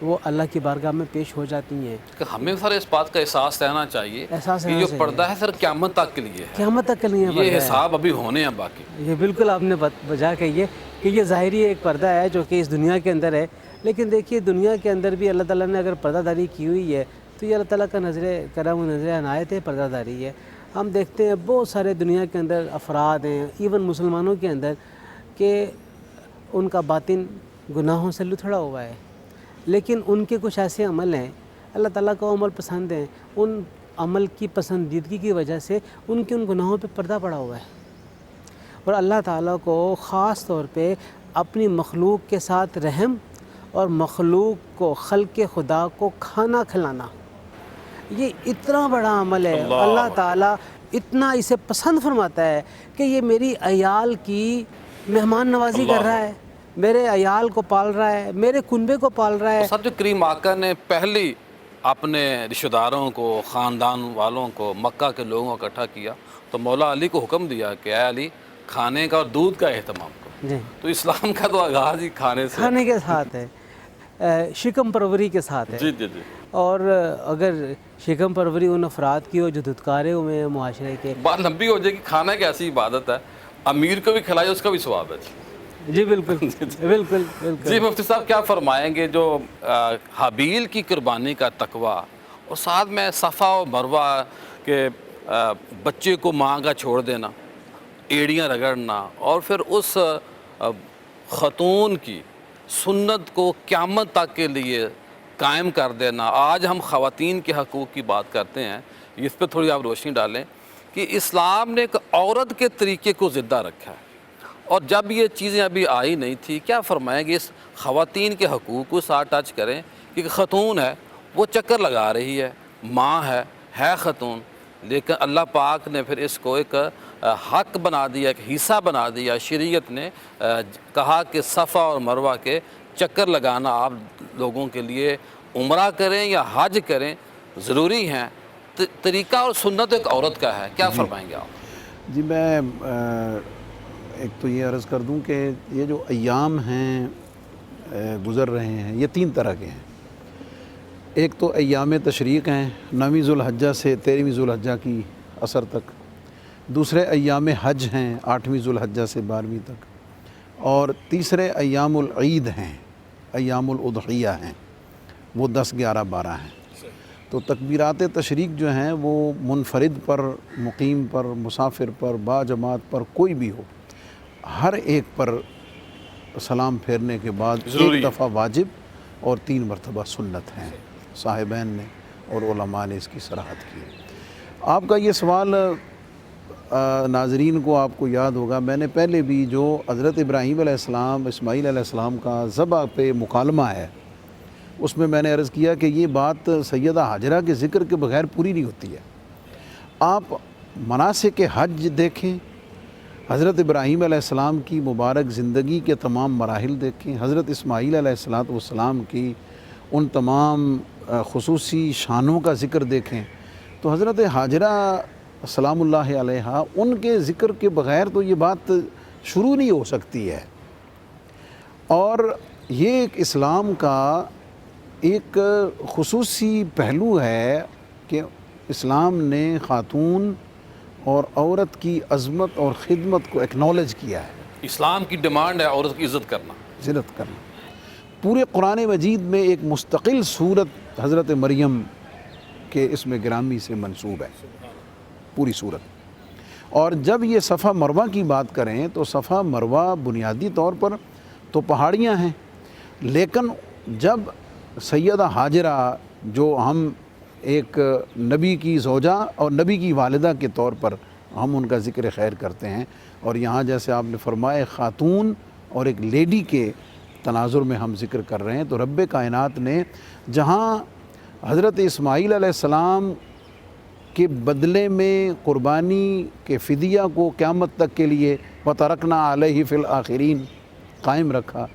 وہ اللہ کی بارگاہ میں پیش ہو جاتی ہیں. کہ ہمیں سر اس بات کا احساس رہنا چاہیے احساس کہ رہنا جو چاہیے. پردہ ہے سر قیامت تک کے لیے ہے، قیامت تک کے لیے پردہ یہ ہے. حساب ابھی ہونے ہیں باقی. یہ بالکل آپ نے بجا کہی کہ یہ ظاہری ایک پردہ ہے جو کہ اس دنیا کے اندر ہے، لیکن دیکھیے دنیا کے اندر بھی اللہ تعالیٰ نے اگر پردہ داری کی ہوئی ہے تو یہ اللہ تعالیٰ کا نظر کرم و نظر عنایت ہے، پردہ داری ہے. ہم دیکھتے ہیں بہت سارے دنیا کے اندر افراد ہیں، ایون مسلمانوں کے اندر، کہ ان کا باطن گناہوں سے لتھڑا ہوا ہے، لیکن ان کے کچھ ایسے عمل ہیں اللہ تعالیٰ کو عمل پسند ہیں، ان عمل کی پسندیدگی کی وجہ سے ان کے ان گناہوں پہ پردہ پڑا ہوا ہے. اور اللہ تعالیٰ کو خاص طور پہ اپنی مخلوق کے ساتھ رحم اور مخلوق کو خلق خدا کو کھانا کھلانا یہ اتنا بڑا عمل ہے. اللہ تعالیٰ اتنا اسے پسند فرماتا ہے کہ یہ میری عیال کی مہمان نوازی کر رہا ہے، میرے عیال کو پال رہا ہے، میرے کنبے کو پال رہا ہے. سر جو کریم آقا نے پہلی اپنے رشتہ داروں کو، خاندان والوں کو، مکہ کے لوگوں کو اکٹھا کیا تو مولا علی کو حکم دیا کہ اے علی کھانے کا اور دودھ کا اہتمام کرو. جی، تو اسلام کا تو آغاز ہی کھانے سے. کھانے کے ساتھ ہے، شکم پروری کے ساتھ ہے. جی جی جی. اور اگر شکم پروری ان افراد کی ہو جو دھتکارے ہوئے ہیں معاشرے کے. بات لمبی ہو جائے گی. کھانا ایک ایسی عبادت ہے، امیر کو بھی کھلائے اس کا بھی ثواب ہے. جی بالکل بالکل بالکل. جی مفتی صاحب کیا فرمائیں گے جو حابیل کی قربانی کا تقویٰ اور ساتھ میں صفا و مروہ کے بچے کو ماں کا چھوڑ دینا، ایڑیاں رگڑنا، اور پھر اس خاتون کی سنت کو قیامت تک کے لیے قائم کر دینا. آج ہم خواتین کے حقوق کی بات کرتے ہیں، اس پہ تھوڑی آپ روشنی ڈالیں کہ اسلام نے ایک عورت کے طریقے کو زندہ رکھا ہے، اور جب یہ چیزیں ابھی آئی نہیں تھی، کیا فرمائیں گے اس خواتین کے حقوق کو ساتھ ٹچ کریں کہ ایک خاتون ہے وہ چکر لگا رہی ہے، ماں ہے خاتون، لیکن اللہ پاک نے پھر اس کو ایک حق بنا دیا، ایک حصہ بنا دیا. شریعت نے کہا کہ صفا اور مروہ کے چکر لگانا آپ لوگوں کے لیے عمرہ کریں یا حج کریں ضروری ہیں، طریقہ اور سنت ایک عورت کا ہے، کیا فرمائیں گے آپ؟ جی میں ایک تو یہ عرض کر دوں کہ یہ جو ایام ہیں گزر رہے ہیں یہ 3 طرح کے ہیں۔ ایک تو ایام تشریق ہیں 9ویں ذوالحجہ سے 13ویں ذوالحجہ کی عصر تک، دوسرے ایام حج ہیں 8ویں ذوالحجہ سے 12ویں تک، اور تیسرے ایام العید ہیں، ایام الاضحیہ ہیں، وہ 10، 11، 12 ہیں۔ تو تکبیرات تشریق جو ہیں وہ منفرد پر، مقیم پر، مسافر پر، با جماعت پر، کوئی بھی ہو، ہر ایک پر سلام پھیرنے کے بعد ضروری ایک دفعہ واجب اور 3 مرتبہ سنت ہیں، صاحبین نے اور علماء نے اس کی صراحت کی ہے۔ آپ کا یہ سوال ناظرین کو آپ کو یاد ہوگا، میں نے پہلے بھی جو حضرت ابراہیم علیہ السلام، اسماعیل علیہ السلام کا ذبح پہ مکالمہ ہے اس میں نے عرض کیا کہ یہ بات سیدہ حاجرہ کے ذکر کے بغیر پوری نہیں ہوتی ہے۔ آپ مناسک حج دیکھیں، حضرت ابراہیم علیہ السلام کی مبارک زندگی کے تمام مراحل دیکھیں، حضرت اسماعیل علیہ السلام کی ان تمام خصوصی شانوں کا ذکر دیکھیں، تو حضرت حاجرہ سلام اللہ علیہا ان کے ذکر کے بغیر تو یہ بات شروع نہیں ہو سکتی ہے۔ اور یہ ایک اسلام کا ایک خصوصی پہلو ہے کہ اسلام نے خاتون اور عورت کی عظمت اور خدمت کو ایکنالج کیا ہے۔ اسلام کی ڈیمانڈ ہے عورت کی عزت کرنا، عزت کرنا۔ پورے قرآن مجید میں ایک مستقل صورت حضرت مریم کے اس میں گرامی سے منسوب ہے، پوری صورت۔ اور جب یہ صفا مروہ کی بات کریں تو صفا مروہ بنیادی طور پر تو پہاڑیاں ہیں، لیکن جب سیدہ حاجرہ جو ہم ایک نبی کی زوجہ اور نبی کی والدہ کے طور پر ہم ان کا ذکر خیر کرتے ہیں، اور یہاں جیسے آپ نے فرمایا خاتون اور ایک لیڈی کے تناظر میں ہم ذکر کر رہے ہیں، تو رب کائنات نے جہاں حضرت اسماعیل علیہ السلام کے بدلے میں قربانی کے فدیہ کو قیامت تک کے لیے وَتَرَكْنَا عَلَيْهِ فِي الْآخِرِينَ قائم رکھا،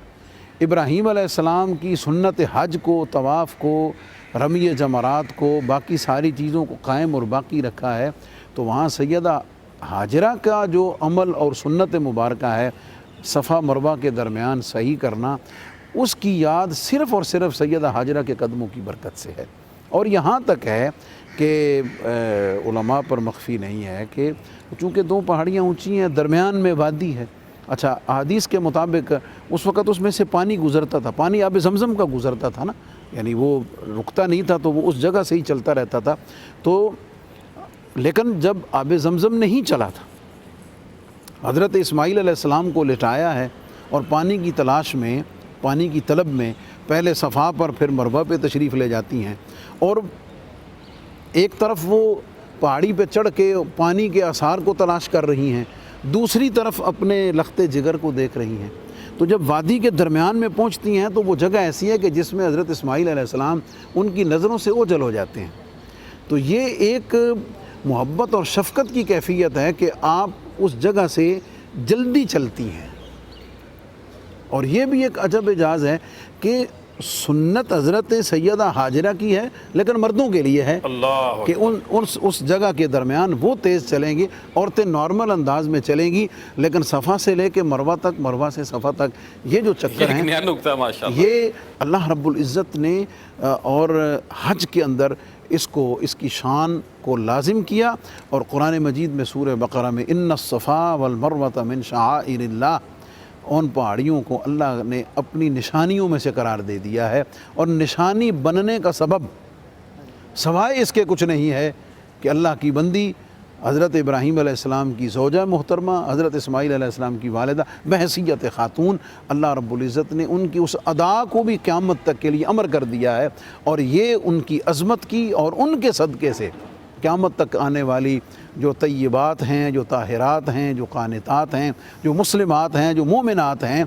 ابراہیم علیہ السلام کی سنت حج کو، طواف کو، رمی جمرات کو، باقی ساری چیزوں کو قائم اور باقی رکھا ہے، تو وہاں سیدہ حاجرہ کا جو عمل اور سنت مبارکہ ہے صفا مروہ کے درمیان صحیح کرنا، اس کی یاد صرف اور صرف سیدہ حاجرہ کے قدموں کی برکت سے ہے۔ اور یہاں تک ہے کہ علماء پر مخفی نہیں ہے کہ چونکہ 2 پہاڑیاں اونچی ہیں، درمیان میں وادی ہے، اچھا حدیث کے مطابق اس وقت اس میں سے پانی گزرتا تھا، پانی آب زمزم کا گزرتا تھا نا، یعنی وہ رکتا نہیں تھا، تو وہ اس جگہ سے ہی چلتا رہتا تھا۔ تو لیکن جب آب زمزم نہیں چلا تھا، حضرت اسماعیل علیہ السلام کو لٹایا ہے اور پانی کی تلاش میں، پانی کی طلب میں پہلے صفا پر پھر مروہ پہ تشریف لے جاتی ہیں، اور ایک طرف وہ پہاڑی پہ چڑھ کے پانی کے آثار کو تلاش کر رہی ہیں، دوسری طرف اپنے لخت جگر کو دیکھ رہی ہیں۔ تو جب وادی کے درمیان میں پہنچتی ہیں تو وہ جگہ ایسی ہے کہ جس میں حضرت اسماعیل علیہ السلام ان کی نظروں سے اوجھل ہو جاتے ہیں۔ تو یہ ایک محبت اور شفقت کی کیفیت ہے کہ آپ اس جگہ سے جلدی چلتی ہیں۔ اور یہ بھی ایک عجب اعجاز ہے کہ سنت حضرت سیدہ حاجرہ کی ہے لیکن مردوں کے لیے ہے اللہ کہ اس جگہ کے درمیان وہ تیز چلیں گی، عورتیں نارمل انداز میں چلیں گی، لیکن صفا سے لے کے مروہ تک، مروہ سے صفا تک یہ جو چکر ایک ہیں، نیا نقطہ ہے ماشاءاللہ۔ یہ اللہ رب العزت نے اور حج کے اندر اس کی شان کو لازم کیا، اور قرآن مجید میں سورہ بقرہ میں ان الصفا والمروۃ من شعائر اللہ، ان پہاڑیوں کو اللہ نے اپنی نشانیوں میں سے قرار دے دیا ہے، اور نشانی بننے کا سبب سوائے اس کے کچھ نہیں ہے کہ اللہ کی بندی حضرت ابراہیم علیہ السلام کی زوجہ محترمہ، حضرت اسماعیل علیہ السلام کی والدہ بحیثیت خاتون، اللہ رب العزت نے ان کی اس ادا کو بھی قیامت تک کے لیے امر کر دیا ہے، اور یہ ان کی عظمت کی اور ان کے صدقے سے قیامت تک آنے والی جو طیبات ہیں، جو طاہرات ہیں، جو قانتات ہیں، جو مسلمات ہیں، جو مومنات ہیں،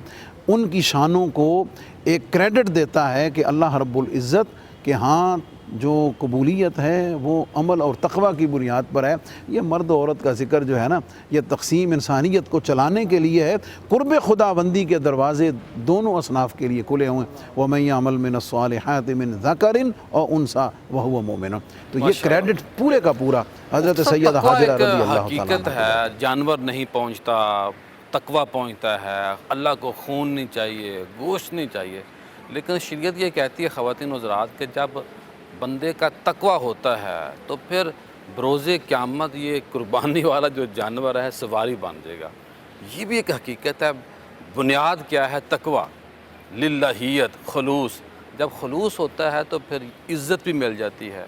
ان کی شانوں کو ایک کریڈٹ دیتا ہے کہ اللہ رب العزت کہ ہاں جو قبولیت ہے وہ عمل اور تقوی کی بنیاد پر ہے۔ یہ مرد و عورت کا ذکر جو ہے نا، یہ تقسیم انسانیت کو چلانے کے لیے ہے۔ قرب خداوندی کے دروازے دونوں اصناف کے لیے کھلے ہوئے ہیں۔ وَمَن يَعْمَلْ مِنَ الصَّالِحَاتِ مِن ذَكَرٍ أَوْ أُنثَىٰ وَهُوَ مُؤْمِنٌ۔ تو یہ کریڈٹ پورے کا پورا حضرت سیدہ تقویٰ حاجرہ ایک رضی اللہ تعالیٰ حقیقت عنہ۔ ہے، جانور نہیں پہنچتا، تقویٰ پہنچتا ہے۔ اللہ کو خون نہیں چاہیے، گوشت نہیں چاہیے، لیکن شریعت یہ کہتی ہے خواتین و حضرات کہ جب بندے کا تقویٰ ہوتا ہے تو پھر بروز قیامت یہ قربانی والا جو جانور ہے سواری بن جائے گا۔ یہ بھی ایک حقیقت ہے۔ بنیاد کیا ہے؟ تقویٰ، للہیت، خلوص۔ جب خلوص ہوتا ہے تو پھر عزت بھی مل جاتی ہے،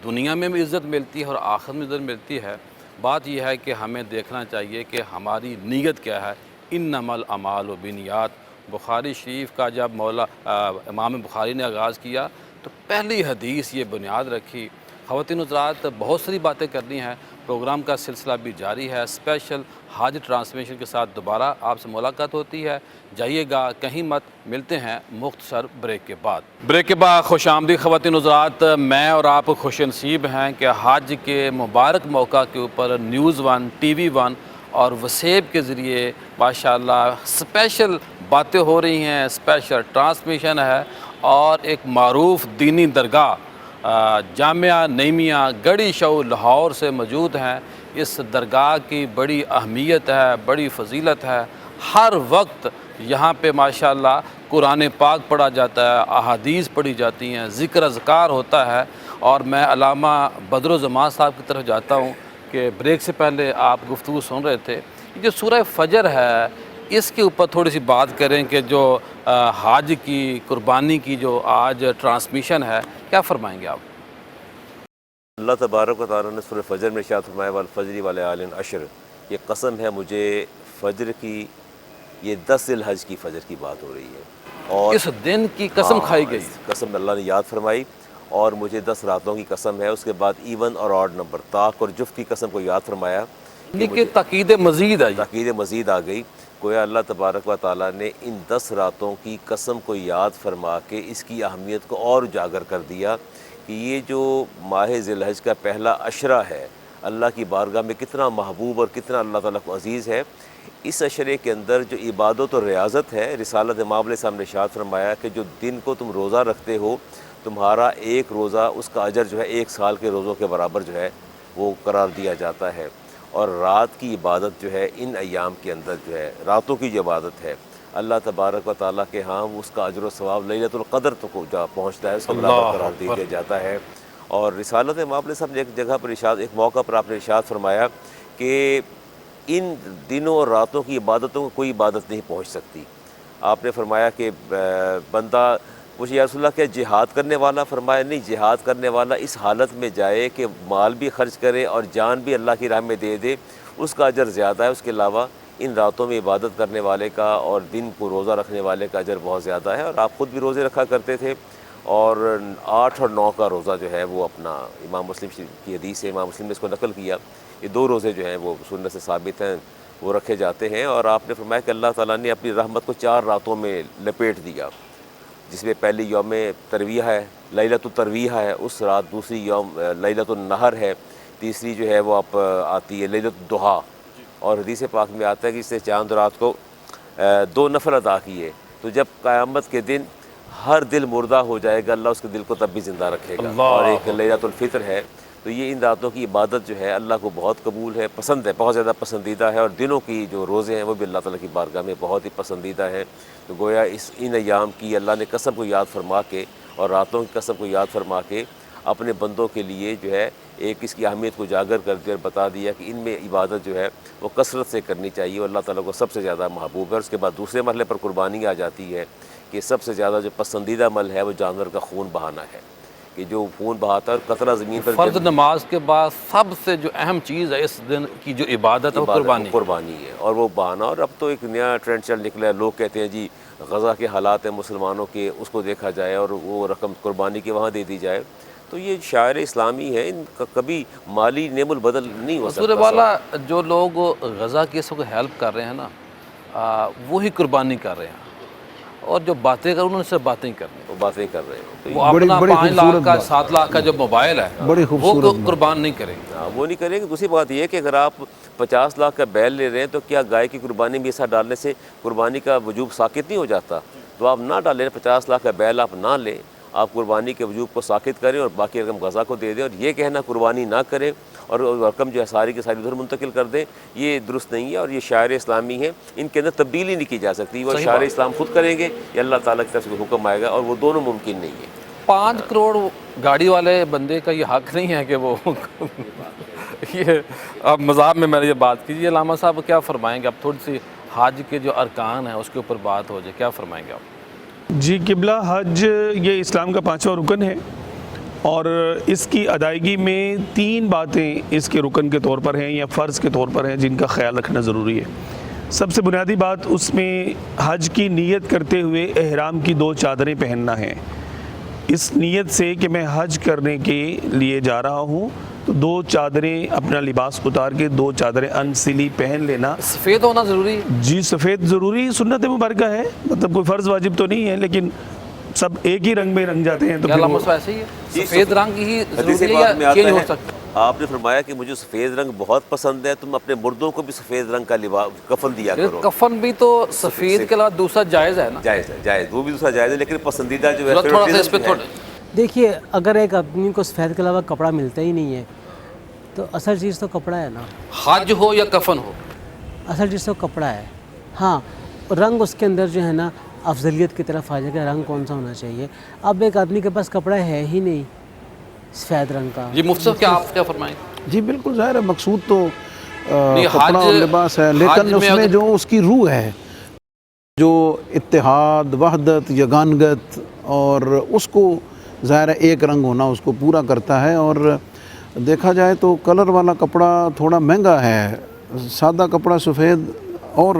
دنیا میں بھی عزت ملتی ہے اور آخرت میں عزت ملتی ہے۔ بات یہ ہے کہ ہمیں دیکھنا چاہیے کہ ہماری نیت کیا ہے۔ انما الاعمال بالنیات، بخاری شریف کا جب امام بخاری نے آغاز کیا تو پہلی حدیث یہ بنیاد رکھی۔ خواتین حضرات، بہت ساری باتیں کرنی ہیں، پروگرام کا سلسلہ بھی جاری ہے۔ اسپیشل حج ٹرانسمیشن کے ساتھ دوبارہ آپ سے ملاقات ہوتی ہے، جائیے گا کہیں مت۔ ملتے ہیں مختصر بریک کے بعد۔ بریک کے بعد خوش آمدید خواتین حضرات، میں اور آپ خوش نصیب ہیں کہ حج کے مبارک موقع کے اوپر news one, T V one اور وسیب کے ذریعے ماشاءاللہ اسپیشل باتیں ہو رہی ہیں، اسپیشل ٹرانسمیشن ہے، اور ایک معروف دینی درگاہ جامعہ نعیمیہ گڑھی شو لاہور سے موجود ہیں۔ اس درگاہ کی بڑی اہمیت ہے، بڑی فضیلت ہے۔ ہر وقت یہاں پہ ماشاءاللہ قرآن پاک پڑھا جاتا ہے، احادیث پڑھی جاتی ہیں، ذکر اذکار ہوتا ہے۔ اور میں علامہ بدر الزمان صاحب کی طرف جاتا ہوں کہ بریک سے پہلے آپ گفتگو سن رہے تھے، جو سورہ فجر ہے اس کے اوپر تھوڑی سی بات کریں کہ جو حج کی قربانی کی جو آج ٹرانسمیشن ہے، کیا فرمائیں گے آپ؟ اللہ تبارک و تعالیٰ نے سورہ فجر میں ارشاد فرمایا والفجر وليال عشر، یہ قسم ہے مجھے فجر کی، یہ 10 ذی الحج کی فجر کی بات ہو رہی ہے، اور اس دن کی قسم کھائی گئی، اس قسم اللہ نے یاد فرمائی، اور مجھے 10 راتوں کی قسم ہے۔ اس کے بعد ایون اور آڈ نمبر، طاق اور جفت کی قسم کو یاد فرمایا، یعنی کہ تاکید مزید ہے۔ تاکید مزید آ گئی۔ گویا اللہ تبارک و تعالیٰ نے ان 10 راتوں کی قسم کو یاد فرما کے اس کی اہمیت کو اور اجاگر کر دیا کہ یہ جو ماہ ذی الحج کا پہلا عشرہ ہے، اللہ کی بارگاہ میں کتنا محبوب اور کتنا اللہ تعالیٰ کو عزیز ہے۔ اس عشرے کے اندر جو عبادت اور ریاضت ہے، رسالت امام علیہ السلام نے ارشاد فرمایا کہ جو دن کو تم روزہ رکھتے ہو، تمہارا ایک روزہ اس کا اجر جو ہے 1 سال کے روزوں کے برابر جو ہے وہ قرار دیا جاتا ہے۔ اور رات کی عبادت جو ہے ان ایام کے اندر جو ہے، راتوں کی جو عبادت ہے، اللہ تبارک و تعالیٰ کے ہاں اس کا اجر و ثواب لیلۃ القدر تو کو جا پہنچتا ہے، اس کا برابر قرار دیا جاتا ہے۔ اور رسالت امام علیہ السلام نے ایک جگہ پر ارشاد، ایک موقع پر آپ نے ارشاد فرمایا کہ ان دنوں اور راتوں کی عبادتوں کو کوئی عبادت نہیں پہنچ سکتی۔ آپ نے فرمایا کہ بندہ مجھے یا رسول اللہ کیا جہاد کرنے والا؟ فرمایا نہیں، جہاد کرنے والا اس حالت میں جائے کہ مال بھی خرچ کرے اور جان بھی اللہ کی راہ میں دے دے، اس کا اجر زیادہ ہے۔ اس کے علاوہ ان راتوں میں عبادت کرنے والے کا اور دن کو روزہ رکھنے والے کا اجر بہت زیادہ ہے۔ اور آپ خود بھی روزے رکھا کرتے تھے، اور 8 اور 9 کا روزہ جو ہے وہ اپنا امام مسلم کی حدیث ہے، امام مسلم نے اس کو نقل کیا، یہ 2 روزے جو ہیں وہ سنت سے ثابت ہیں، وہ رکھے جاتے ہیں۔ اور آپ نے فرمایا کہ اللہ تعالیٰ نے اپنی رحمت کو 4 راتوں میں لپیٹ دیا، جس میں پہلی یوم ترویہ ہے، لیلۃ الترویہ ہے اس رات، دوسری یوم لیلۃ النہر ہے، تیسری جو ہے وہ آتی ہے لیلۃ الضحیٰ۔ اور حدیث پاک میں آتا ہے کہ اس سے چاند رات کو 2 نفل ادا کیے، تو جب قیامت کے دن ہر دل مردہ ہو جائے گا، اللہ اس کے دل کو تب بھی زندہ رکھے گا۔ اور ایک لیلۃ الفطر ہے، تو یہ ان راتوں کی عبادت جو ہے اللہ کو بہت قبول ہے، پسند ہے، بہت زیادہ پسندیدہ ہے۔ اور دنوں کی جو روزے ہیں وہ بھی اللہ تعالیٰ کی بارگاہ میں بہت ہی پسندیدہ ہیں۔ تو گویا ان ایام کی اللہ نے قسم کو یاد فرما کے اور راتوں کی قسم کو یاد فرما کے اپنے بندوں کے لیے جو ہے ایک اس کی اہمیت کو اجاگر کر دیا اور بتا دیا کہ ان میں عبادت جو ہے وہ کثرت سے کرنی چاہیے، اور اللہ تعالیٰ کو سب سے زیادہ محبوب ہے۔ اور اس کے بعد دوسرے مرحلے پر قربانی آ جاتی ہے کہ سب سے زیادہ جو پسندیدہ عمل ہے وہ جانور کا خون بہانا ہے، کہ جو خون بہاتا ہے اور قطرہ زمین پر فرض نماز کے بعد سب سے جو اہم چیز ہے اس دن کی جو عبادت ہے وہ قربانی ہے، اور وہ بہانا۔ اور اب تو ایک نیا ٹرینڈ چل نکلا ہے، لوگ کہتے ہیں جی غزہ کے حالات ہیں مسلمانوں کے، اس کو دیکھا جائے اور وہ رقم قربانی کے وہاں دے دی جائے، تو یہ شاعر اسلامی ہے، ان کا کبھی مالی نعم البدل نہیں ہو رسول سکتا۔ والا جو لوگ غزہ کی اس کو ہیلپ کر رہے ہیں نا، وہی قربانی کر رہے ہیں، اور جو باتیں کر انہوں نے صرف باتیں کرنی. وہ باتیں کر رہے ہیں تو وہ اپنا 5 لاکھ کا 7 لاکھ کا جو موبائل ہے بڑی وہ خوبصورت قربان نہیں کریں گے. وہ نہیں کریں گے. دوسری بات یہ ہے کہ اگر آپ 50 لاکھ کا بیل لے رہے ہیں تو کیا گائے کی قربانی میں حصہ ڈالنے سے قربانی کا وجوب ساقط نہیں ہو جاتا؟ تو آپ نہ ڈالیں، 50 لاکھ کا بیل آپ نہ لیں، آپ قربانی کے وجوب کو ساقط کریں اور باقی رقم غزہ کو دے دیں. اور یہ کہنا قربانی نہ کریں اور رقم جو ہے ساری کی ساری ادھر منتقل کر دیں، یہ درست نہیں ہے. اور یہ شاعر اسلامی ہیں، ان کے اندر تبدیلی نہیں کی جا سکتی. وہ شاعر اسلام خود کریں گے یا اللہ تعالیٰ کی طرف سے حکم آئے گا، اور وہ دونوں ممکن نہیں ہے. 5 کروڑ گاڑی والے بندے کا یہ حق نہیں ہے کہ وہ یہ اب مذاق میں نے یہ بات کی. علامہ صاحب کیا فرمائیں گے؟ اب تھوڑی سی حج کے جو ارکان ہیں اس کے اوپر بات ہو جائے، کیا فرمائیں گے آپ؟ جی قبلہ، حج یہ اسلام کا 5واں رکن ہے، اور اس کی ادائیگی میں 3 باتیں اس کے رکن کے طور پر ہیں یا فرض کے طور پر ہیں جن کا خیال رکھنا ضروری ہے. سب سے بنیادی بات اس میں حج کی نیت کرتے ہوئے احرام کی 2 چادریں پہننا ہے. اس نیت سے کہ میں حج کرنے کے لیے جا رہا ہوں تو 2 چادریں، اپنا لباس اتار کے 2 چادریں انسلی پہن لینا. سفید ہونا ضروری ہے؟ جی سفید ضروری سنت مبارکہ ہے، مطلب کوئی فرض واجب تو نہیں ہے، لیکن سب ایک ہی رنگ میں رنگ جاتے ہیں تو کیا پھر علامہ وہ صاحب ایسے ہی ہے؟ سفید رنگ ہی حدیث ضروری ہے پاک میں یا آتا چینج ہو ہے، سکتا ہے؟ آپ نے فرمایا کہ مجھے سفید رنگ بہت پسند ہے، تم اپنے مردوں کو بھی سفید رنگ کا لباس کفن دیا کرو. کفن بھی تو سفید کے علاوہ دوسرا جائز ہے نا؟ جائز ہے، جائز، وہ بھی دوسرا جائز ہے، لیکن پسندیدہ جو ہے تھوڑا سا اس پہ تھوڑا دیکھیے، اگر ایک آدمی کو سفید کے علاوہ کپڑا ملتا ہی نہیں ہے تو اصل چیز تو کپڑا ہے نا. حج ہو یا کفن ہو، اصل چیز تو کپڑا ہے. ہاں رنگ اس کے اندر جو ہے نا افضلیت کی طرف آ جائے گا، رنگ کون سا ہونا چاہیے. اب ایک آدمی کے پاس کپڑا ہے ہی نہیں سفید رنگ کا. یہ مفتی صاحب کیا آپ کیا فرمائیں؟ جی بالکل ظاہر ہے، مقصود تو نہیں، کپڑا اور لباس ہے، لیکن اس میں جو اس کی روح ہے، جو اتحاد، وحدت، یگانگت، اور اس کو ظاہر ہے ایک رنگ ہونا اس کو پورا کرتا ہے. اور دیکھا جائے تو کلر والا کپڑا تھوڑا مہنگا ہے، سادہ کپڑا سفید اور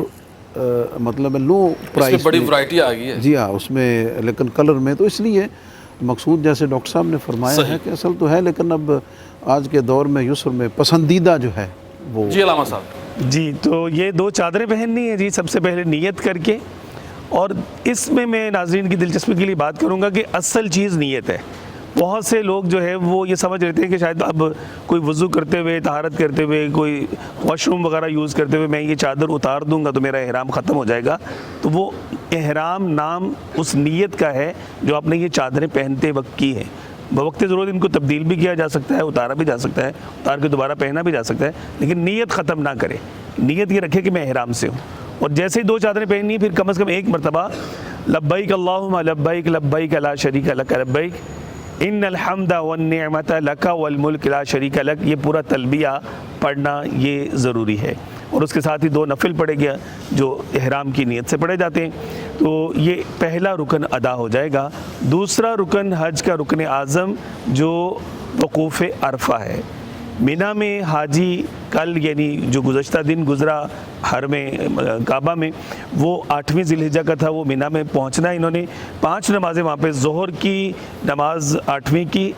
مطلب لو پرائس، بڑی ورائٹی آ گئی ہے. جی ہاں اس میں، لیکن کلر میں تو اس لیے مقصود جیسے ڈاکٹر صاحب نے فرمایا ہے کہ اصل تو ہے، لیکن اب آج کے دور میں یسر میں پسندیدہ جو ہے وہ. جی علامہ صاحب. جی تو یہ 2 چادریں پہننی ہیں جی سب سے پہلے نیت کر کے. اور اس میں ناظرین کی دلچسپی کے لیے بات کروں گا کہ اصل چیز نیت ہے. بہت سے لوگ جو ہے وہ یہ سمجھ رہتے ہیں کہ شاید اب کوئی وضو کرتے ہوئے، طہارت کرتے ہوئے، کوئی واش روم وغیرہ یوز کرتے ہوئے میں یہ چادر اتار دوں گا تو میرا احرام ختم ہو جائے گا. تو وہ احرام نام اس نیت کا ہے جو آپ نے یہ چادریں پہنتے وقت کی ہے. بوقت ضرورت ان کو تبدیل بھی کیا جا سکتا ہے، اتارا بھی جا سکتا ہے، اتار کے دوبارہ پہنا بھی جا سکتا ہے، لیکن نیت ختم نہ کرے. نیت یہ رکھے کہ میں احرام سے ہوں. اور جیسے ہی 2 چادریں پہننی پھر کم از کم 1 مرتبہ لبیک اللہم لبیک لبیک لا شریک لک لبیک ان الحمد والنعمت لک والملک لا شریک لک، یہ پورا تلبیہ پڑھنا یہ ضروری ہے. اور اس کے ساتھ ہی 2 نفل پڑھے گیا جو احرام کی نیت سے پڑھے جاتے ہیں. تو یہ پہلا رکن ادا ہو جائے گا. دوسرا رکن حج کا رکن اعظم جو وقوف عرفہ ہے. مینا میں حاجی کل یعنی جو گزشتہ دن گزرا حرم کعبہ میں، وہ 8ویں ذی الحجہ کا تھا. وہ مینا میں پہنچنا، انہوں نے 5 نمازیں وہاں پہ، ظہر کی نماز 8ویں کی،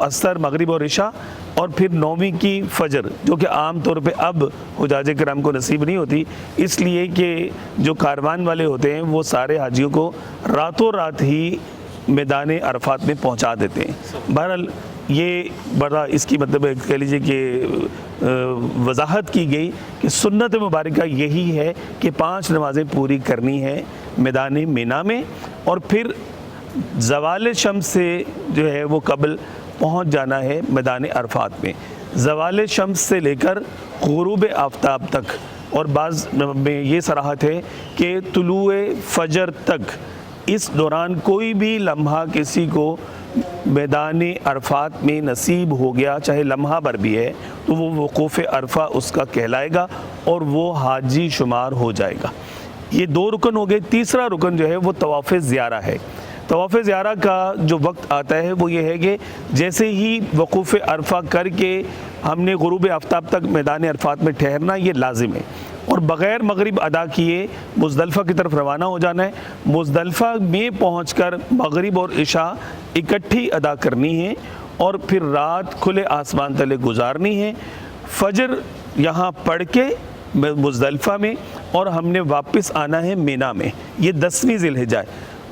عصر، مغرب اور عشاء، اور پھر 9ویں کی فجر، جو کہ عام طور پہ اب حجاج کرام کو نصیب نہیں ہوتی، اس لیے کہ جو کاروان والے ہوتے ہیں وہ سارے حاجیوں کو راتوں رات ہی میدان عرفات میں پہنچا دیتے ہیں. بہرحال یہ بڑا اس کی مطلب کہہ لیجیے کہ وضاحت کی گئی کہ سنت مبارکہ یہی ہے کہ 5 نمازیں پوری کرنی ہے میدان مینا میں، اور پھر زوال شمس سے جو ہے وہ قبل پہنچ جانا ہے میدان عرفات میں. زوال شمس سے لے کر غروب آفتاب تک، اور بعض میں یہ صراحت ہے کہ طلوع فجر تک، اس دوران کوئی بھی لمحہ کسی کو میدان عرفات میں نصیب ہو گیا، چاہے لمحہ بھر بھی ہے، تو وہ وقوف عرفہ اس کا کہلائے گا اور وہ حاجی شمار ہو جائے گا. یہ 2 رکن ہو گئے. تیسرا رکن جو ہے وہ طواف زیارہ ہے. طواف زیارہ کا جو وقت آتا ہے وہ یہ ہے کہ جیسے ہی وقوف عرفہ کر کے ہم نے غروب آفتاب تک میدان عرفات میں ٹھہرنا، یہ لازم ہے، اور بغیر مغرب ادا کیے مزدلفہ کی طرف روانہ ہو جانا ہے. مزدلفہ میں پہنچ کر مغرب اور عشاء اکٹھی ادا کرنی ہے، اور پھر رات کھلے آسمان تلے گزارنی ہے. فجر یہاں پڑھ کے مزدلفہ میں، اور ہم نے واپس آنا ہے مینا میں. یہ 10ویں ذی الحجہ ہے.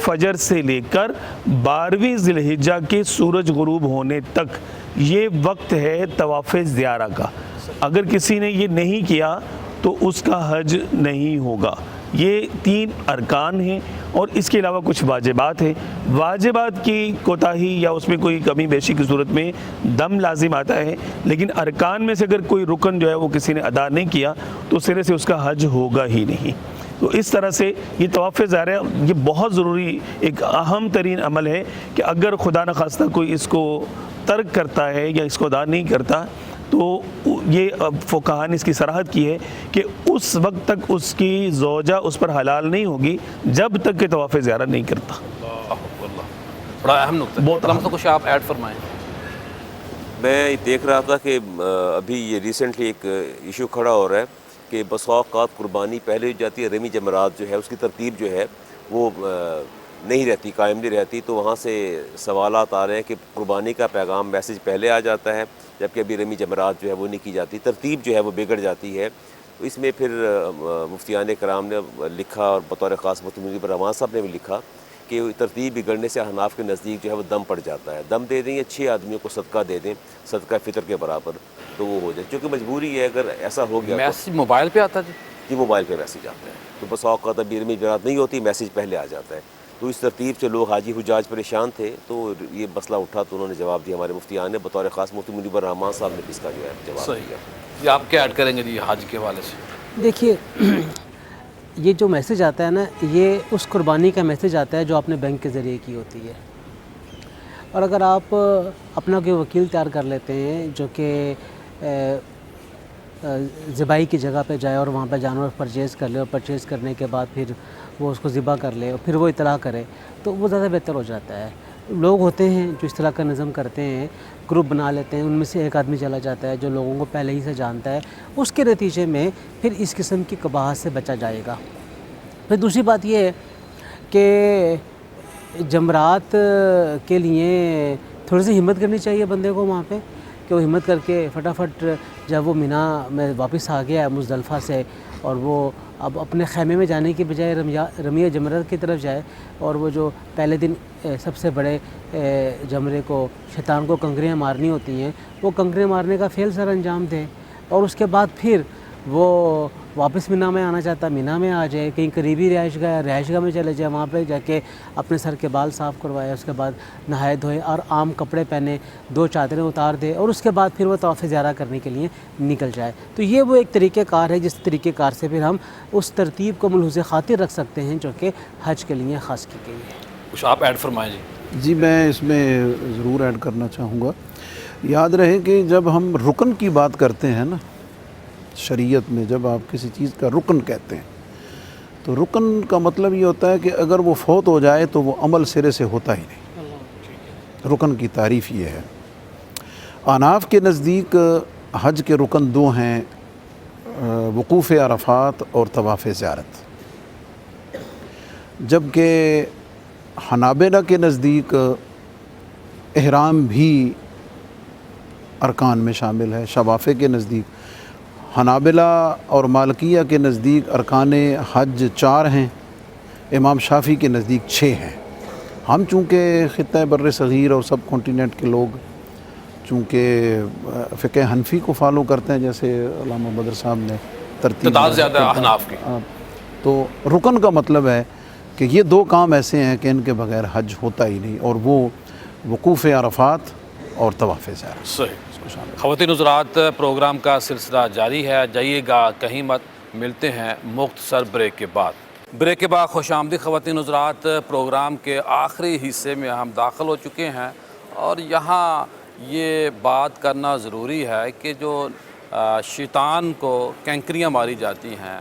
فجر سے لے کر 12ویں ذیلحجہ کے سورج غروب ہونے تک یہ وقت ہے طواف زیارہ کا. اگر کسی نے یہ نہیں کیا تو اس کا حج نہیں ہوگا. یہ 3 ارکان ہیں اور اس کے علاوہ کچھ واجبات ہیں. واجبات کی کوتاہی یا اس میں کوئی کمی بیشی کی صورت میں دم لازم آتا ہے، لیکن ارکان میں سے اگر کوئی رکن جو ہے وہ کسی نے ادا نہیں کیا تو سرے سے اس کا حج ہوگا ہی نہیں. تو اس طرح سے یہ طواف زیارہ یہ بہت ضروری ایک اہم ترین عمل ہے کہ اگر خدا نخواستہ کوئی اس کو ترک کرتا ہے یا اس کو ادا نہیں کرتا تو یہ فقہاء نے اس کی صراحت کی ہے کہ اس وقت تک اس کی زوجہ اس پر حلال نہیں ہوگی جب تک کہ طواف زیارہ نہیں کرتا. بڑا اہم نقطہ. بہت علامہ صاحب کچھ آپ ایڈ فرمائیں. میں دیکھ رہا تھا کہ ابھی یہ ریسنٹلی ایک ایشو کھڑا ہو رہا ہے کہ بسا اوقات قربانی پہلے ہو جاتی ہے، رمی جمرات جو ہے اس کی ترتیب جو ہے وہ نہیں رہتی، قائم نہیں رہتی. تو وہاں سے سوالات آ رہے ہیں کہ قربانی کا پیغام میسیج پہلے آ جاتا ہے جبکہ ابھی رمی جمرات جو ہے وہ نہیں کی جاتی، ترتیب جو ہے وہ بگڑ جاتی ہے. تو اس میں پھر مفتیان کرام نے لکھا اور بطور خاص مفتی منیب الرحمان صاحب نے بھی لکھا کہ ترتیب بگڑنے سے احناف کے نزدیک جو ہے وہ دم پڑ جاتا ہے. دم دے دیں یا 6 آدمیوں کو صدقہ دے دیں صدقہ فطر کے برابر تو وہ ہو جائے، کیونکہ مجبوری ہے. اگر ایسا ہو گیا میسیج موبائل پہ آتا جی؟ جی موبائل پہ میسیج آتا ہے. تو بسا اوقات ابھی رمی جمرات نہیں ہوتی، میسیج پہلے آ جاتا ہے. تو اس ترتیب سے لوگ حاجی حجاج پریشان تھے تو یہ مسئلہ اٹھا تو انہوں نے جواب دیا. ہمارے مفتیان نے بطور خاص مفتی منیب الرحمان صاحب نے اس کا جو ہے جواب دیا. جی آپ کیا ایڈ کریں گے جی حج کے حوالے سے؟ دیکھیے یہ جو میسیج آتا ہے نا، یہ اس قربانی کا میسیج آتا ہے جو آپ نے بینک کے ذریعے کی ہوتی ہے. اور اگر آپ اپنا کوئی وکیل تیار کر لیتے ہیں جو کہ ذبائی کی جگہ پہ جائے اور وہاں پہ جانور پرچیز کر لے اور پرچیز کرنے کے بعد پھر وہ اس کو ذبح کر لے اور پھر وہ اطلاع کرے تو وہ زیادہ بہتر ہو جاتا ہے. لوگ ہوتے ہیں جو اس طرح کا نظم کرتے ہیں، گروپ بنا لیتے ہیں، ان میں سے ایک آدمی چلا جاتا ہے جو لوگوں کو پہلے ہی سے جانتا ہے، اس کے نتیجے میں پھر اس قسم کی قباحت سے بچا جائے گا. پھر دوسری بات یہ ہے کہ جمرات کے لیے تھوڑی سی ہمت کرنی چاہیے بندے کو وہاں پہ کہ وہ ہمت کر کے فٹافٹ جب وہ مینا میں واپس آ گیا ہے مزدلفہ سے اور وہ اب اپنے خیمے میں جانے کی بجائے رمیہ جمرات کی طرف جائے اور وہ جو پہلے دن سب سے بڑے جمرے کو شیطان کو کنکریاں مارنی ہوتی ہیں وہ کنکریاں مارنے کا فعل سر انجام دے اور اس کے بعد پھر وہ واپس مینا میں آنا چاہتا مینا میں آ جائے، کہیں قریبی رہائش گاہ میں چلے جائے، وہاں پہ جا کے اپنے سر کے بال صاف کروائے، اس کے بعد نہائے دھوئے اور عام کپڑے پہنے 2 چادریں اتار دے اور اس کے بعد پھر وہ طواف زیارہ کرنے کے لیے نکل جائے. تو یہ وہ ایک طریقہ کار ہے جس طریقہ کار سے پھر ہم اس ترتیب کو ملحوظ خاطر رکھ سکتے ہیں جو کہ حج کے لیے خاص کی گئی ہے. کچھ آپ ایڈ فرمائیں جی. جی میں اس میں ضرور ایڈ کرنا چاہوں گا. یاد رہے کہ جب ہم رکن کی بات کرتے ہیں نا شریعت میں، جب آپ کسی چیز کا رکن کہتے ہیں تو رکن کا مطلب یہ ہوتا ہے کہ اگر وہ فوت ہو جائے تو وہ عمل سرے سے ہوتا ہی نہیں. رکن کی تعریف یہ ہے. احناف کے نزدیک حج کے رکن 2 ہیں، وقوف عرفات اور طواف زیارت، جبکہ حنابلہ کے نزدیک احرام بھی ارکان میں شامل ہے. شوافے کے نزدیک، حنابلہ اور مالکیہ کے نزدیک ارکان حج 4 ہیں، امام شافعی کے نزدیک 6 ہیں. ہم چونکہ خطہ بر صغیر اور سب کانٹیننٹ کے لوگ چونکہ فقہ حنفی کو فالو کرتے ہیں، جیسے علامہ بدر صاحب نے ترتیب زیادہ احناف کی، تو رکن کا مطلب ہے کہ یہ 2 کام ایسے ہیں کہ ان کے بغیر حج ہوتا ہی نہیں، اور وہ وقوف عرفات اور طواف زیارت. صحیح. خواتین حضرات، پروگرام کا سلسلہ جاری ہے، جائیے گا کہیں مت. ملتے ہیں مختصر بریک کے بعد. بریک کے بعد خوش آمدید خواتین حضرات. پروگرام کے آخری حصے میں ہم داخل ہو چکے ہیں اور یہاں یہ بات کرنا ضروری ہے کہ جو شیطان کو کینکریاں ماری جاتی ہیں،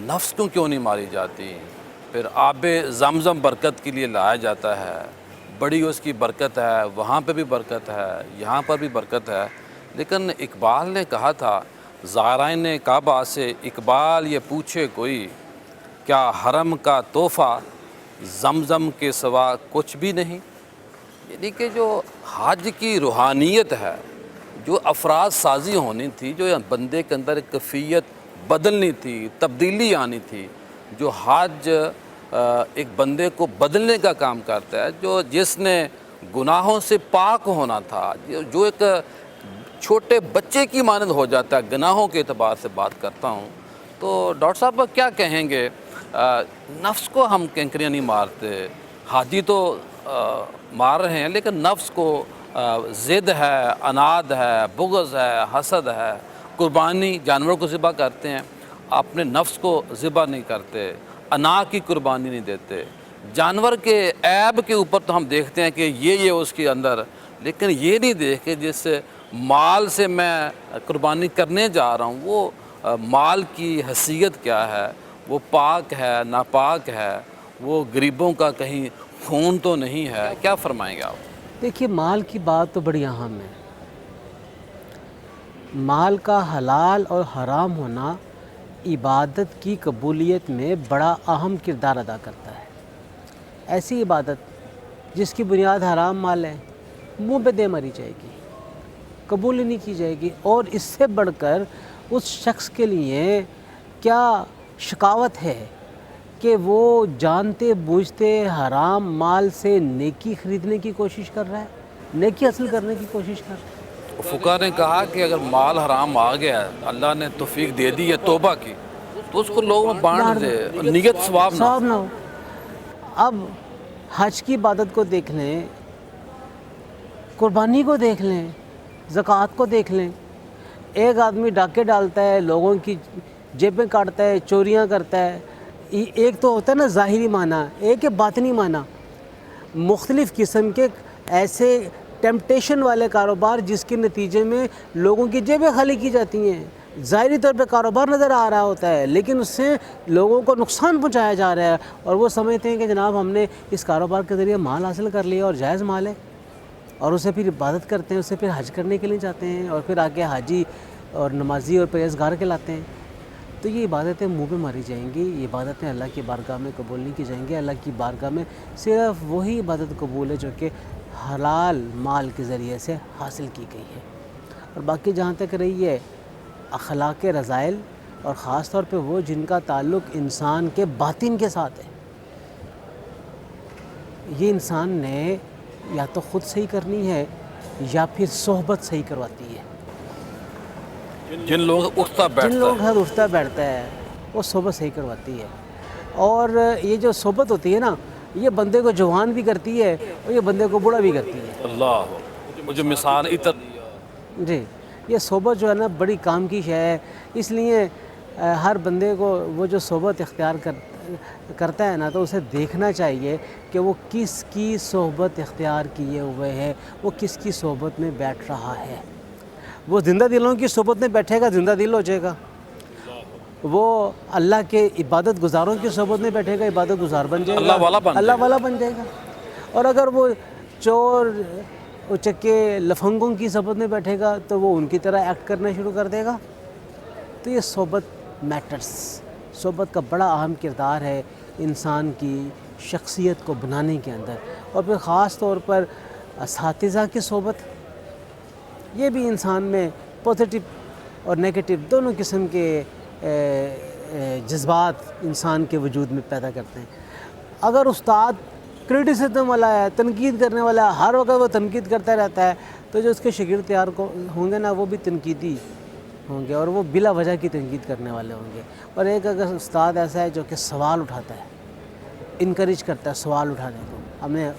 نفس کو کیوں نہیں ماری جاتی؟ پھر آب زمزم برکت کے لیے لایا جاتا ہے، بڑی اس کی برکت ہے، وہاں پہ بھی برکت ہے، یہاں پر بھی برکت ہے. لیکن اقبال نے کہا تھا زائرین کعبہ سے، اقبال یہ پوچھے کوئی کیا حرم کا تحفہ زمزم کے سوا کچھ بھی نہیں. یعنی کہ جو حج کی روحانیت ہے، جو افراد سازی ہونی تھی، جو بندے کے اندر کیفیت بدلنی تھی، تبدیلی آنی تھی، جو حج ایک بندے کو بدلنے کا کام کرتا ہے، جس نے گناہوں سے پاک ہونا تھا، جو ایک چھوٹے بچے کی مانند ہو جاتا ہے گناہوں کے اعتبار سے بات کرتا ہوں، تو ڈاکٹر صاحب کیا کہیں گے؟ نفس کو ہم کینکریاں نہیں مارتے، حاجی تو مار رہے ہیں، لیکن نفس کو ضد ہے، اناد ہے، بغض ہے، حسد ہے، قربانی جانوروں کو ذبح کرتے ہیں، اپنے نفس کو ذبح نہیں کرتے، انا کی قربانی نہیں دیتے، جانور کے عیب کے اوپر تو ہم دیکھتے ہیں کہ یہ اس کے اندر، لیکن یہ نہیں دیکھے جس مال سے میں قربانی کرنے جا رہا ہوں وہ مال کی حیثیت کیا ہے، وہ پاک ہے ناپاک ہے، وہ غریبوں کا کہیں خون تو نہیں ہے، کیا فرمائیں گے آپ؟ دیکھیے مال کی بات تو بڑی اہم ہے۔ مال کا حلال اور حرام ہونا عبادت کی قبولیت میں بڑا اہم کردار ادا کرتا ہے۔ ایسی عبادت جس کی بنیاد حرام مال ہے، منہ پہ دے ماری جائے گی، قبول ہی نہیں کی جائے گی، اور اس سے بڑھ کر اس شخص کے لیے کیا شقاوت ہے کہ وہ جانتے بوجھتے حرام مال سے نیکی خریدنے کی کوشش کر رہا ہے، نیکی حاصل کرنے کی کوشش کر رہا ہے۔ فقہ نے کہا کہ اگر مال حرام آ گیا ہے، اللہ نے توفیق دے دی ہے توبہ کی، تو اس کو لوگوں میں بانٹ دے، نیت ثواب نہ ہو۔ اب حج کی عبادت کو دیکھ لیں، قربانی کو دیکھ لیں، زکوٰۃ کو دیکھ لیں۔ ایک آدمی ڈاکے ڈالتا ہے، لوگوں کی جیبیں کاٹتا ہے، چوریاں کرتا ہے، ایک تو ہوتا ہے نا ظاہری معنی، ایک ہے باطنی معنی۔ مختلف قسم کے ایسے ٹیمپٹیشن والے کاروبار جس کے نتیجے میں لوگوں کی جیبیں خالی کی جاتی ہیں، ظاہری طور پہ کاروبار نظر آ رہا ہوتا ہے، لیکن اس سے لوگوں کو نقصان پہنچایا جا رہا ہے، اور وہ سمجھتے ہیں کہ جناب ہم نے اس کاروبار کے ذریعے مال حاصل کر لیا اور جائز مال ہے، اور اسے پھر عبادت کرتے ہیں، اسے پھر حج کرنے کے لیے جاتے ہیں، اور پھر آگے حاجی اور نمازی اور پرہیزگار کہلاتے ہیں۔ تو یہ عبادتیں منہ پہ ماری جائیں گی، یہ عبادتیں اللہ کی بارگاہ میں قبول نہیں کی جائیں گی۔ اللہ کی بارگاہ میں صرف وہی عبادت قبول ہے جو کہ حلال مال کے ذریعے سے حاصل کی گئی ہے۔ اور باقی جہاں تک رہی ہے اخلاق رذائل، اور خاص طور پہ وہ جن کا تعلق انسان کے باطن کے ساتھ ہے، یہ انسان نے یا تو خود صحیح کرنی ہے یا پھر صحبت صحیح کرواتی ہے۔ جن لوگ اٹھتا جن لوگوں بیٹھتا کے ساتھ اٹھتا بیٹھتا ہے وہ صحبت صحیح کرواتی ہے، اور یہ جو صحبت ہوتی ہے نا، یہ بندے کو جوان بھی کرتی ہے اور یہ بندے کو بوڑھا بھی کرتی ہے۔ ہے، اللہ وہ جو مثال جی، یہ صحبت جو ہے نا بڑی کام کی شے ہے، اس لیے ہر بندے کو وہ جو صحبت اختیار کرتا ہے نا، تو اسے دیکھنا چاہیے کہ وہ کس کی صحبت اختیار کیے ہوئے ہے، وہ کس کی صحبت میں بیٹھ رہا ہے۔ وہ زندہ دلوں کی صحبت میں بیٹھے گا زندہ دل ہو جائے گا، وہ اللہ کے عبادت گزاروں کی صحبت میں بیٹھے گا عبادت گزار بن جائے گا، اللہ والا بن جائے گا۔ اور اگر وہ چور اچکے لفنگوں کی صحبت میں بیٹھے گا تو وہ ان کی طرح ایکٹ کرنا شروع کر دے گا۔ تو یہ صحبت میٹرز، صحبت کا بڑا اہم کردار ہے انسان کی شخصیت کو بنانے کے اندر، اور پھر خاص طور پر اساتذہ کی صحبت، یہ بھی انسان میں پازیٹیو اور نیگیٹو دونوں قسم کے جذبات انسان کے وجود میں پیدا کرتے ہیں۔ اگر استاد کرٹیسزم والا ہے، تنقید کرنے والا ہے، ہر وقت وہ تنقید کرتا رہتا ہے، تو جو اس کے شاگرد تیار ہوں گے نا وہ بھی تنقیدی ہوں گے، اور وہ بلا وجہ کی تنقید کرنے والے ہوں گے۔ اور ایک اگر استاد ایسا ہے جو کہ سوال اٹھاتا ہے، انکریج کرتا ہے سوال اٹھانے کو، ہم نے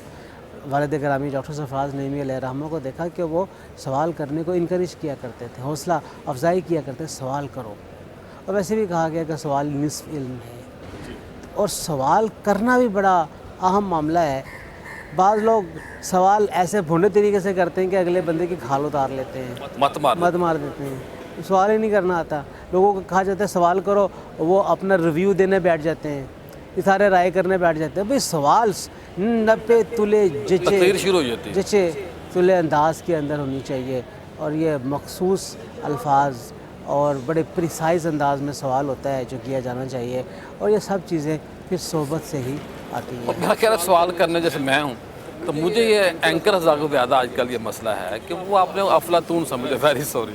والد گرامی ڈاکٹر سرفراز نعیمی علیہ رحمہ کو دیکھا کہ وہ سوال کرنے کو انکریج کیا کرتے تھے، حوصلہ افزائی کیا کرتے تھے، سوال کرو۔ اور ویسے بھی کہا گیا کہ سوال نصف علم ہے، اور سوال کرنا بھی بڑا اہم معاملہ ہے۔ بعض لوگ سوال ایسے بھونڈے طریقے سے کرتے ہیں کہ اگلے بندے کی کھال اتار لیتے ہیں، مت مار دیتے ہیں، سوال ہی نہیں کرنا آتا۔ لوگوں کو کہا جاتا ہے سوال کرو، وہ اپنا ریویو دینے بیٹھ جاتے ہیں، اشارے رائے کرنے بیٹھ جاتے ہیں۔ بھئی سوال نپے تلے جچے تلے انداز کے اندر ہونی چاہیے، اور یہ مخصوص الفاظ اور بڑے پریسائز انداز میں سوال ہوتا ہے جو کیا جانا چاہیے، اور یہ سب چیزیں پھر صحبت سے ہی آتی ہیں۔ میرا خیال ہے سوال کرنے جیسے میں ہوں تو مجھے یہ اینکر حضرات کو زیادہ آج کل یہ مسئلہ ہے کہ وہ آپ نے افلاطون سمجھے، ویری سوری،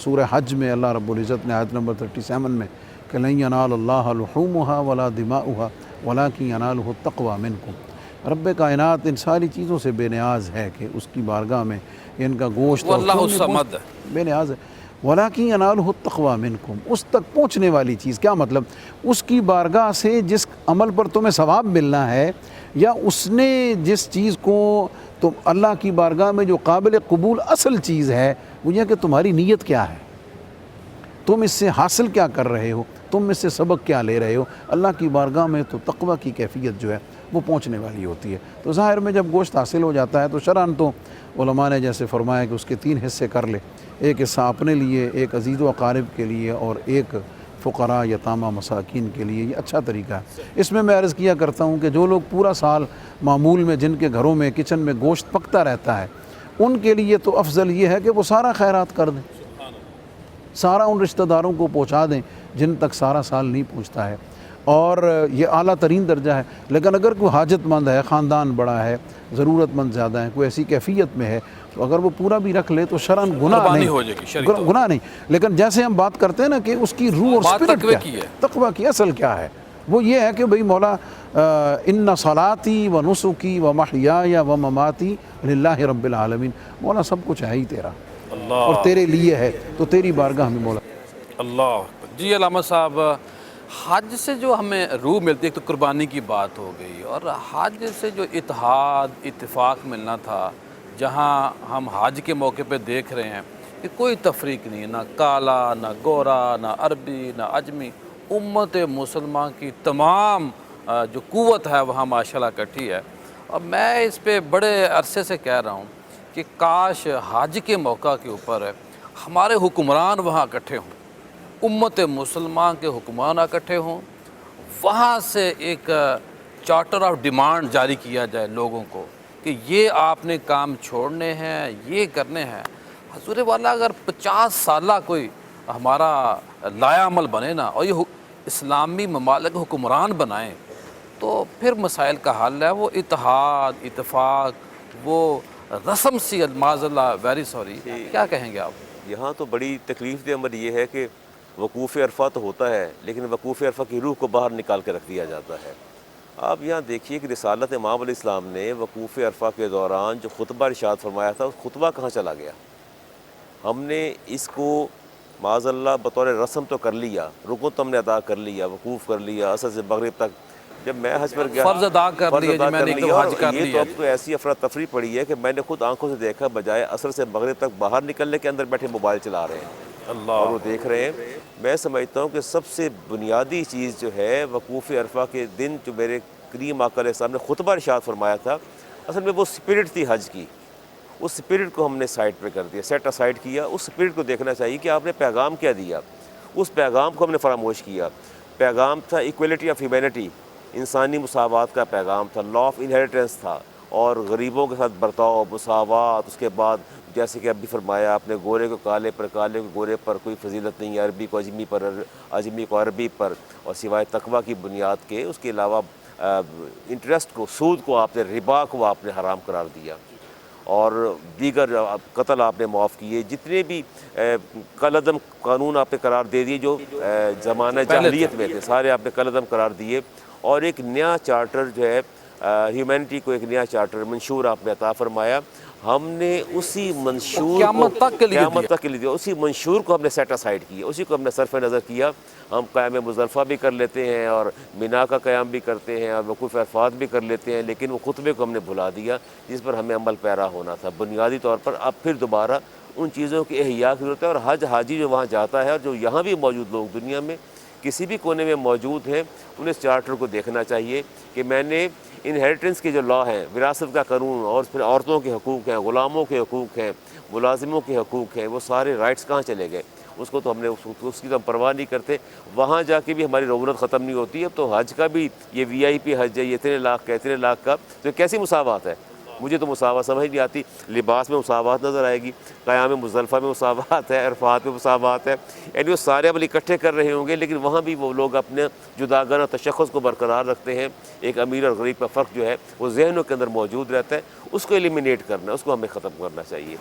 سورہ حج میں اللہ رب العزت نے آیت نمبر 37 میں کہ لن ینال اللہ لحومها ولا دماؤها ولکن ینالہ التقوی منکم، رب کائنات ان ساری چیزوں سے بے نیاز ہے کہ اس کی بارگاہ میں ان کا گوشت وہ اللہ خون نہیں الصمد ہے، بے نیاز ہے، ولیکن ینالہ التقوی منکم، اس تک پہنچنے والی چیز کیا مطلب؟ اس کی بارگاہ سے جس عمل پر تمہیں ثواب ملنا ہے، یا اس نے جس چیز کو تم اللہ کی بارگاہ میں جو قابل قبول اصل چیز ہے وہ یہ کہ تمہاری نیت کیا ہے، تم اس سے حاصل کیا کر رہے ہو، تم اس سے سبق کیا لے رہے ہو۔ اللہ کی بارگاہ میں تو تقوی کی کیفیت جو ہے وہ پہنچنے والی ہوتی ہے۔ تو ظاہر میں جب گوشت حاصل ہو جاتا ہے تو شرعاً تو علماء نے جیسے فرمایا کہ اس کے 3 حصے کر لے، ایک حصہ اپنے لیے، ایک عزیز و اقارب کے لیے، اور ایک فقراء یتامہ مساکین کے لیے۔ یہ اچھا طریقہ ہے۔ اس میں عرض کیا کرتا ہوں کہ جو لوگ پورا سال معمول میں جن کے گھروں میں کچن میں گوشت پکتا رہتا ہے، ان کے لیے تو افضل یہ ہے کہ وہ سارا خیرات کر دیں، سارا ان رشتہ داروں کو پہنچا دیں جن تک سارا سال نہیں پہنچتا ہے، اور یہ اعلیٰ ترین درجہ ہے۔ لیکن اگر کوئی حاجت مند ہے، خاندان بڑا ہے، ضرورت مند زیادہ ہے، کوئی ایسی کیفیت میں ہے، تو اگر وہ پورا بھی رکھ لے تو شرعاً گناہ قربانی نہیں، ہو جائے گی، شرعی طور پر۔ گناہ نہیں۔ لیکن جیسے ہم بات کرتے ہیں نا کہ اس کی روح اور بات اسپرٹ تقوی کیا کی ہے۔ تقوی کی اصل کیا ہے، وہ یہ ہے کہ بھئی مولا ان صلاتی و نسکی و محیای و مماتی للہ رب العالمین، مولا سب کچھ ہے ہی تیرا اور تیرے لیے ہے، تو تیری بارگاہ میں مولا۔ اللہ اکبر۔ جی علامہ صاحب، حج سے جو ہمیں روح ملتی ہے، ایک تو قربانی کی بات ہو گئی، اور حج سے جو اتحاد اتفاق ملنا تھا، جہاں ہم حج کے موقع پہ دیکھ رہے ہیں کہ کوئی تفریق نہیں، نہ کالا، نہ گورا، نہ عربی، نہ عجمی، امت مسلمان کی تمام جو قوت ہے وہاں ماشاءاللہ اکٹھی ہے۔ اور میں اس پہ بڑے عرصے سے کہہ رہا ہوں کہ کاش حج کے موقع کے اوپر ہمارے حکمران وہاں اکٹھے ہوں، امت مسلمان کے حکمران اکٹھے ہوں، وہاں سے ایک چارٹر آف ڈیمانڈ جاری کیا جائے لوگوں کو کہ یہ آپ نے کام چھوڑنے ہیں، یہ کرنے ہیں۔ حضور والا اگر 50 سالہ کوئی ہمارا لایا عمل بنے نا، اور یہ اسلامی ممالک حکمران بنائیں، تو پھر مسائل کا حل ہے، وہ اتحاد اتفاق، وہ رسم سی، معاذ اللہ، ویری سوری، کیا کہیں گے آپ؟ یہاں تو بڑی تکلیف دہ عمل یہ ہے کہ وقوف عرفہ تو ہوتا ہے، لیکن وقوف عرفہ کی روح کو باہر نکال کے رکھ دیا جاتا ہے۔ آپ یہاں دیکھیے کہ رسالت امام علیہ السلام نے وقوف عرفہ کے دوران جو خطبہ ارشاد فرمایا تھا، اس خطبہ کہاں چلا گیا؟ ہم نے اس کو معاذ اللہ بطور رسم تو کر لیا، رکن تو ہم نے ادا کر لیا، وقوف کر لیا، عصر سے مغرب تک۔ جب میں حج پر گیا، فرض ادا کر لیے جی، میں نے ایک تو حج کر یہ تو لیا اب تو ایسی افراتفری پڑی ہے کہ میں نے خود آنکھوں سے دیکھا، بجائے عصر سے مغرب تک باہر نکلنے کے اندر بیٹھے موبائل چلا رہے ہیں اور وہ دیکھ رہے ہیں۔ میں سمجھتا ہوں کہ سب سے بنیادی چیز جو ہے وقوف عرفہ کے دن جو میرے کریم آقا علیہ السلام نے خطبہ ارشاد فرمایا تھا، اصل میں وہ سپرٹ تھی حج کی، اس سپرٹ کو ہم نے سائڈ پہ کر دیا، سیٹ اسائڈ کیا۔ اس سپرٹ کو دیکھنا چاہیے کہ آپ نے پیغام کیا دیا، اس پیغام کو ہم نے فراموش کیا۔ پیغام تھا ایکویلٹی آف ہیومینٹی، انسانی مساوات کا پیغام تھا، لا آف انہیریٹنس تھا، اور غریبوں کے ساتھ برتاؤ، مساوات۔ اس کے بعد جیسے کہ اب بھی فرمایا آپ نے، گورے کو کالے پر، کالے کو گورے پر کوئی فضیلت نہیں، عربی کو اجمی پر، اجمی کو عربی پر، اور سوائے تقوی کی بنیاد کے اس کے علاوہ انٹرسٹ کو، سود کو آپ نے، ربا کو آپ نے حرام قرار دیا، اور دیگر قتل آپ نے معاف کیے۔ جتنے بھی کالعدم قانون آپ نے قرار دے دیے جو زمانہ جاہلیت میں تھے، سارے آپ نے کالعدم قرار دیے، اور ایک نیا چارٹر جو ہے ہیومینٹی کو، ایک نیا چارٹر منشور آپ نے عطا فرمایا۔ ہم نے اسی منشور کو قیامت تک کے لیے دیا، اسی منشور کو ہم نے سیٹ اسائڈ کیا، اسی کو ہم نے صرف نظر کیا۔ ہم قیام مزدلفہ بھی کر لیتے ہیں، اور مینا کا قیام بھی کرتے ہیں، اور وقوف عرفات بھی کر لیتے ہیں، لیکن وہ خطبے کو ہم نے بھلا دیا جس پر ہمیں عمل پیرا ہونا تھا بنیادی طور پر۔ اب پھر دوبارہ ان چیزوں کی احیاء کی ضرورت ہے، اور حاجی جو وہاں جاتا ہے، اور جو یہاں بھی موجود لوگ دنیا میں کسی بھی کونے میں موجود ہیں، انہیں اس چارٹر کو دیکھنا چاہیے کہ میں نے انہیریٹنس کے جو لا ہیں، وراثت کا قانون، اور پھر عورتوں کے حقوق ہیں، غلاموں کے حقوق ہیں، ملازموں کے حقوق ہیں، وہ سارے رائٹس کہاں چلے گئے؟ اس کو تو ہم نے اس کی تو ہم پرواہ نہیں کرتے۔ وہاں جا کے بھی ہماری رغبت ختم نہیں ہوتی ہے۔ تو حج کا بھی یہ VIP حج ہے، یہ اتنے لاکھ کا، اتنے لاکھ کا، تو کیسی مساوات ہے؟ مجھے تو مساوات سمجھ نہیں آتی. لباس میں مساوات نظر آئے گی, قیام مزدلفہ میں مساوات ہے, عرفات میں مساوات ہے, یعنی وہ سارے عمل اکٹھے کر رہے ہوں گے, لیکن وہاں بھی وہ لوگ اپنے جداگانہ تشخص کو برقرار رکھتے ہیں. ایک امیر اور غریب کا فرق جو ہے وہ ذہنوں کے اندر موجود رہتا ہے, اس کو ایلیمینیٹ کرنا ہے, اس کو ہمیں ختم کرنا چاہیے.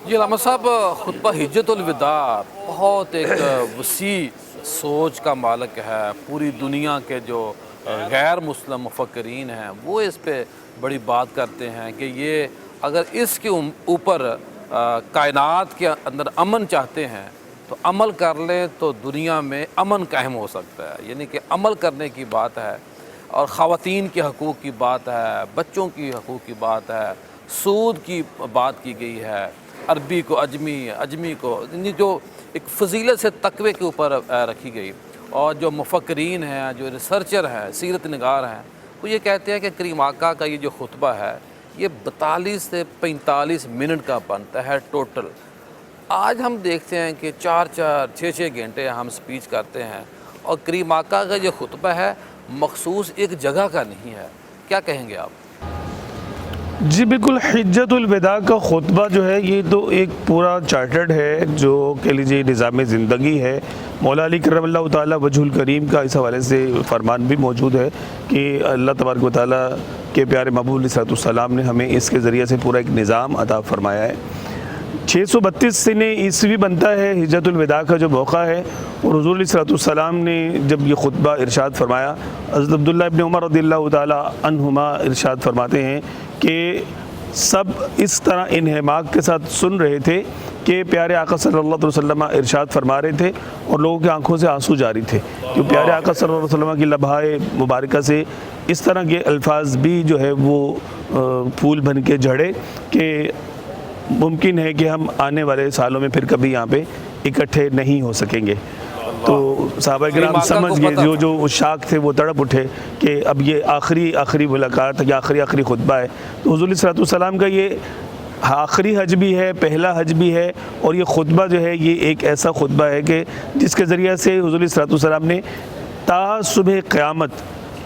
جی علامہ صاحب, خطبہ حجت الوداع بہت ایک وسیع سوچ کا مالک ہے. پوری دنیا کے جو غیر مسلم مفکرین ہیں وہ اس پہ بڑی بات کرتے ہیں کہ یہ اگر اس کے اوپر کائنات کے اندر امن چاہتے ہیں تو عمل کر لیں تو دنیا میں امن قائم ہو سکتا ہے. یعنی کہ عمل کرنے کی بات ہے, اور خواتین کے حقوق کی بات ہے, بچوں کی حقوق کی بات ہے, سود کی بات کی گئی ہے, عربی کو عجمی, عجمی کو, یعنی جو ایک فضیلت سے تقوی کے اوپر رکھی گئی. اور جو مفکرین ہیں, جو ریسرچر ہیں, سیرت نگار ہیں, وہ یہ کہتے ہیں کہ کریم آقا کا یہ جو خطبہ ہے یہ 42 سے 45 منٹ کا بنتا ہے ٹوٹل. آج ہم دیکھتے ہیں کہ 4-4 6-6 گھنٹے ہم سپیچ کرتے ہیں, اور کریم آقا کا جو خطبہ ہے مخصوص ایک جگہ کا نہیں ہے. کیا کہیں گے آپ؟ جی بالکل, حجت الوداع کا خطبہ جو ہے یہ تو ایک پورا چارٹرڈ ہے, جو کہہ لیجیے نظام زندگی ہے. مولا علی کرم اللہ تعالیٰ وجہ الکریم کا اس حوالے سے فرمان بھی موجود ہے کہ اللہ تبارک و تعالیٰ کے پیارے محبوب علیہ السلام نے ہمیں اس کے ذریعے سے پورا ایک نظام عطا فرمایا ہے. 632 سنِ عیسوی بنتا ہے حجت الوداع کا جو موقع ہے, اور حضور علیہ السلام نے جب یہ خطبہ ارشاد فرمایا, حضرت عبداللہ ابن عمر رضی اللہ تعالیٰ عنہما ارشاد فرماتے ہیں کہ سب اس طرح انہماک کے ساتھ سن رہے تھے کہ پیارے آقا صلی اللہ علیہ وسلم ارشاد فرما رہے تھے, اور لوگوں کی آنکھوں سے آنسو جاری تھے کہ پیارے آقا صلی اللہ علیہ وسلم کی لبھائے مبارکہ سے اس طرح کے الفاظ بھی جو ہے وہ پھول بن کے جھڑے کہ ممکن ہے کہ ہم آنے والے سالوں میں پھر کبھی یہاں پہ اکٹھے نہیں ہو سکیں گے. تو صحابہ کرام سمجھ گئے, جو شاک تھے وہ تڑپ اٹھے کہ اب یہ آخری ملاقات یا آخری خطبہ ہے. تو حضور علیہ السلام کا یہ آخری حج بھی ہے, پہلا حج بھی ہے, اور یہ خطبہ جو ہے یہ ایک ایسا خطبہ ہے کہ جس کے ذریعے سے حضور علیہ السلام نے تا صبح قیامت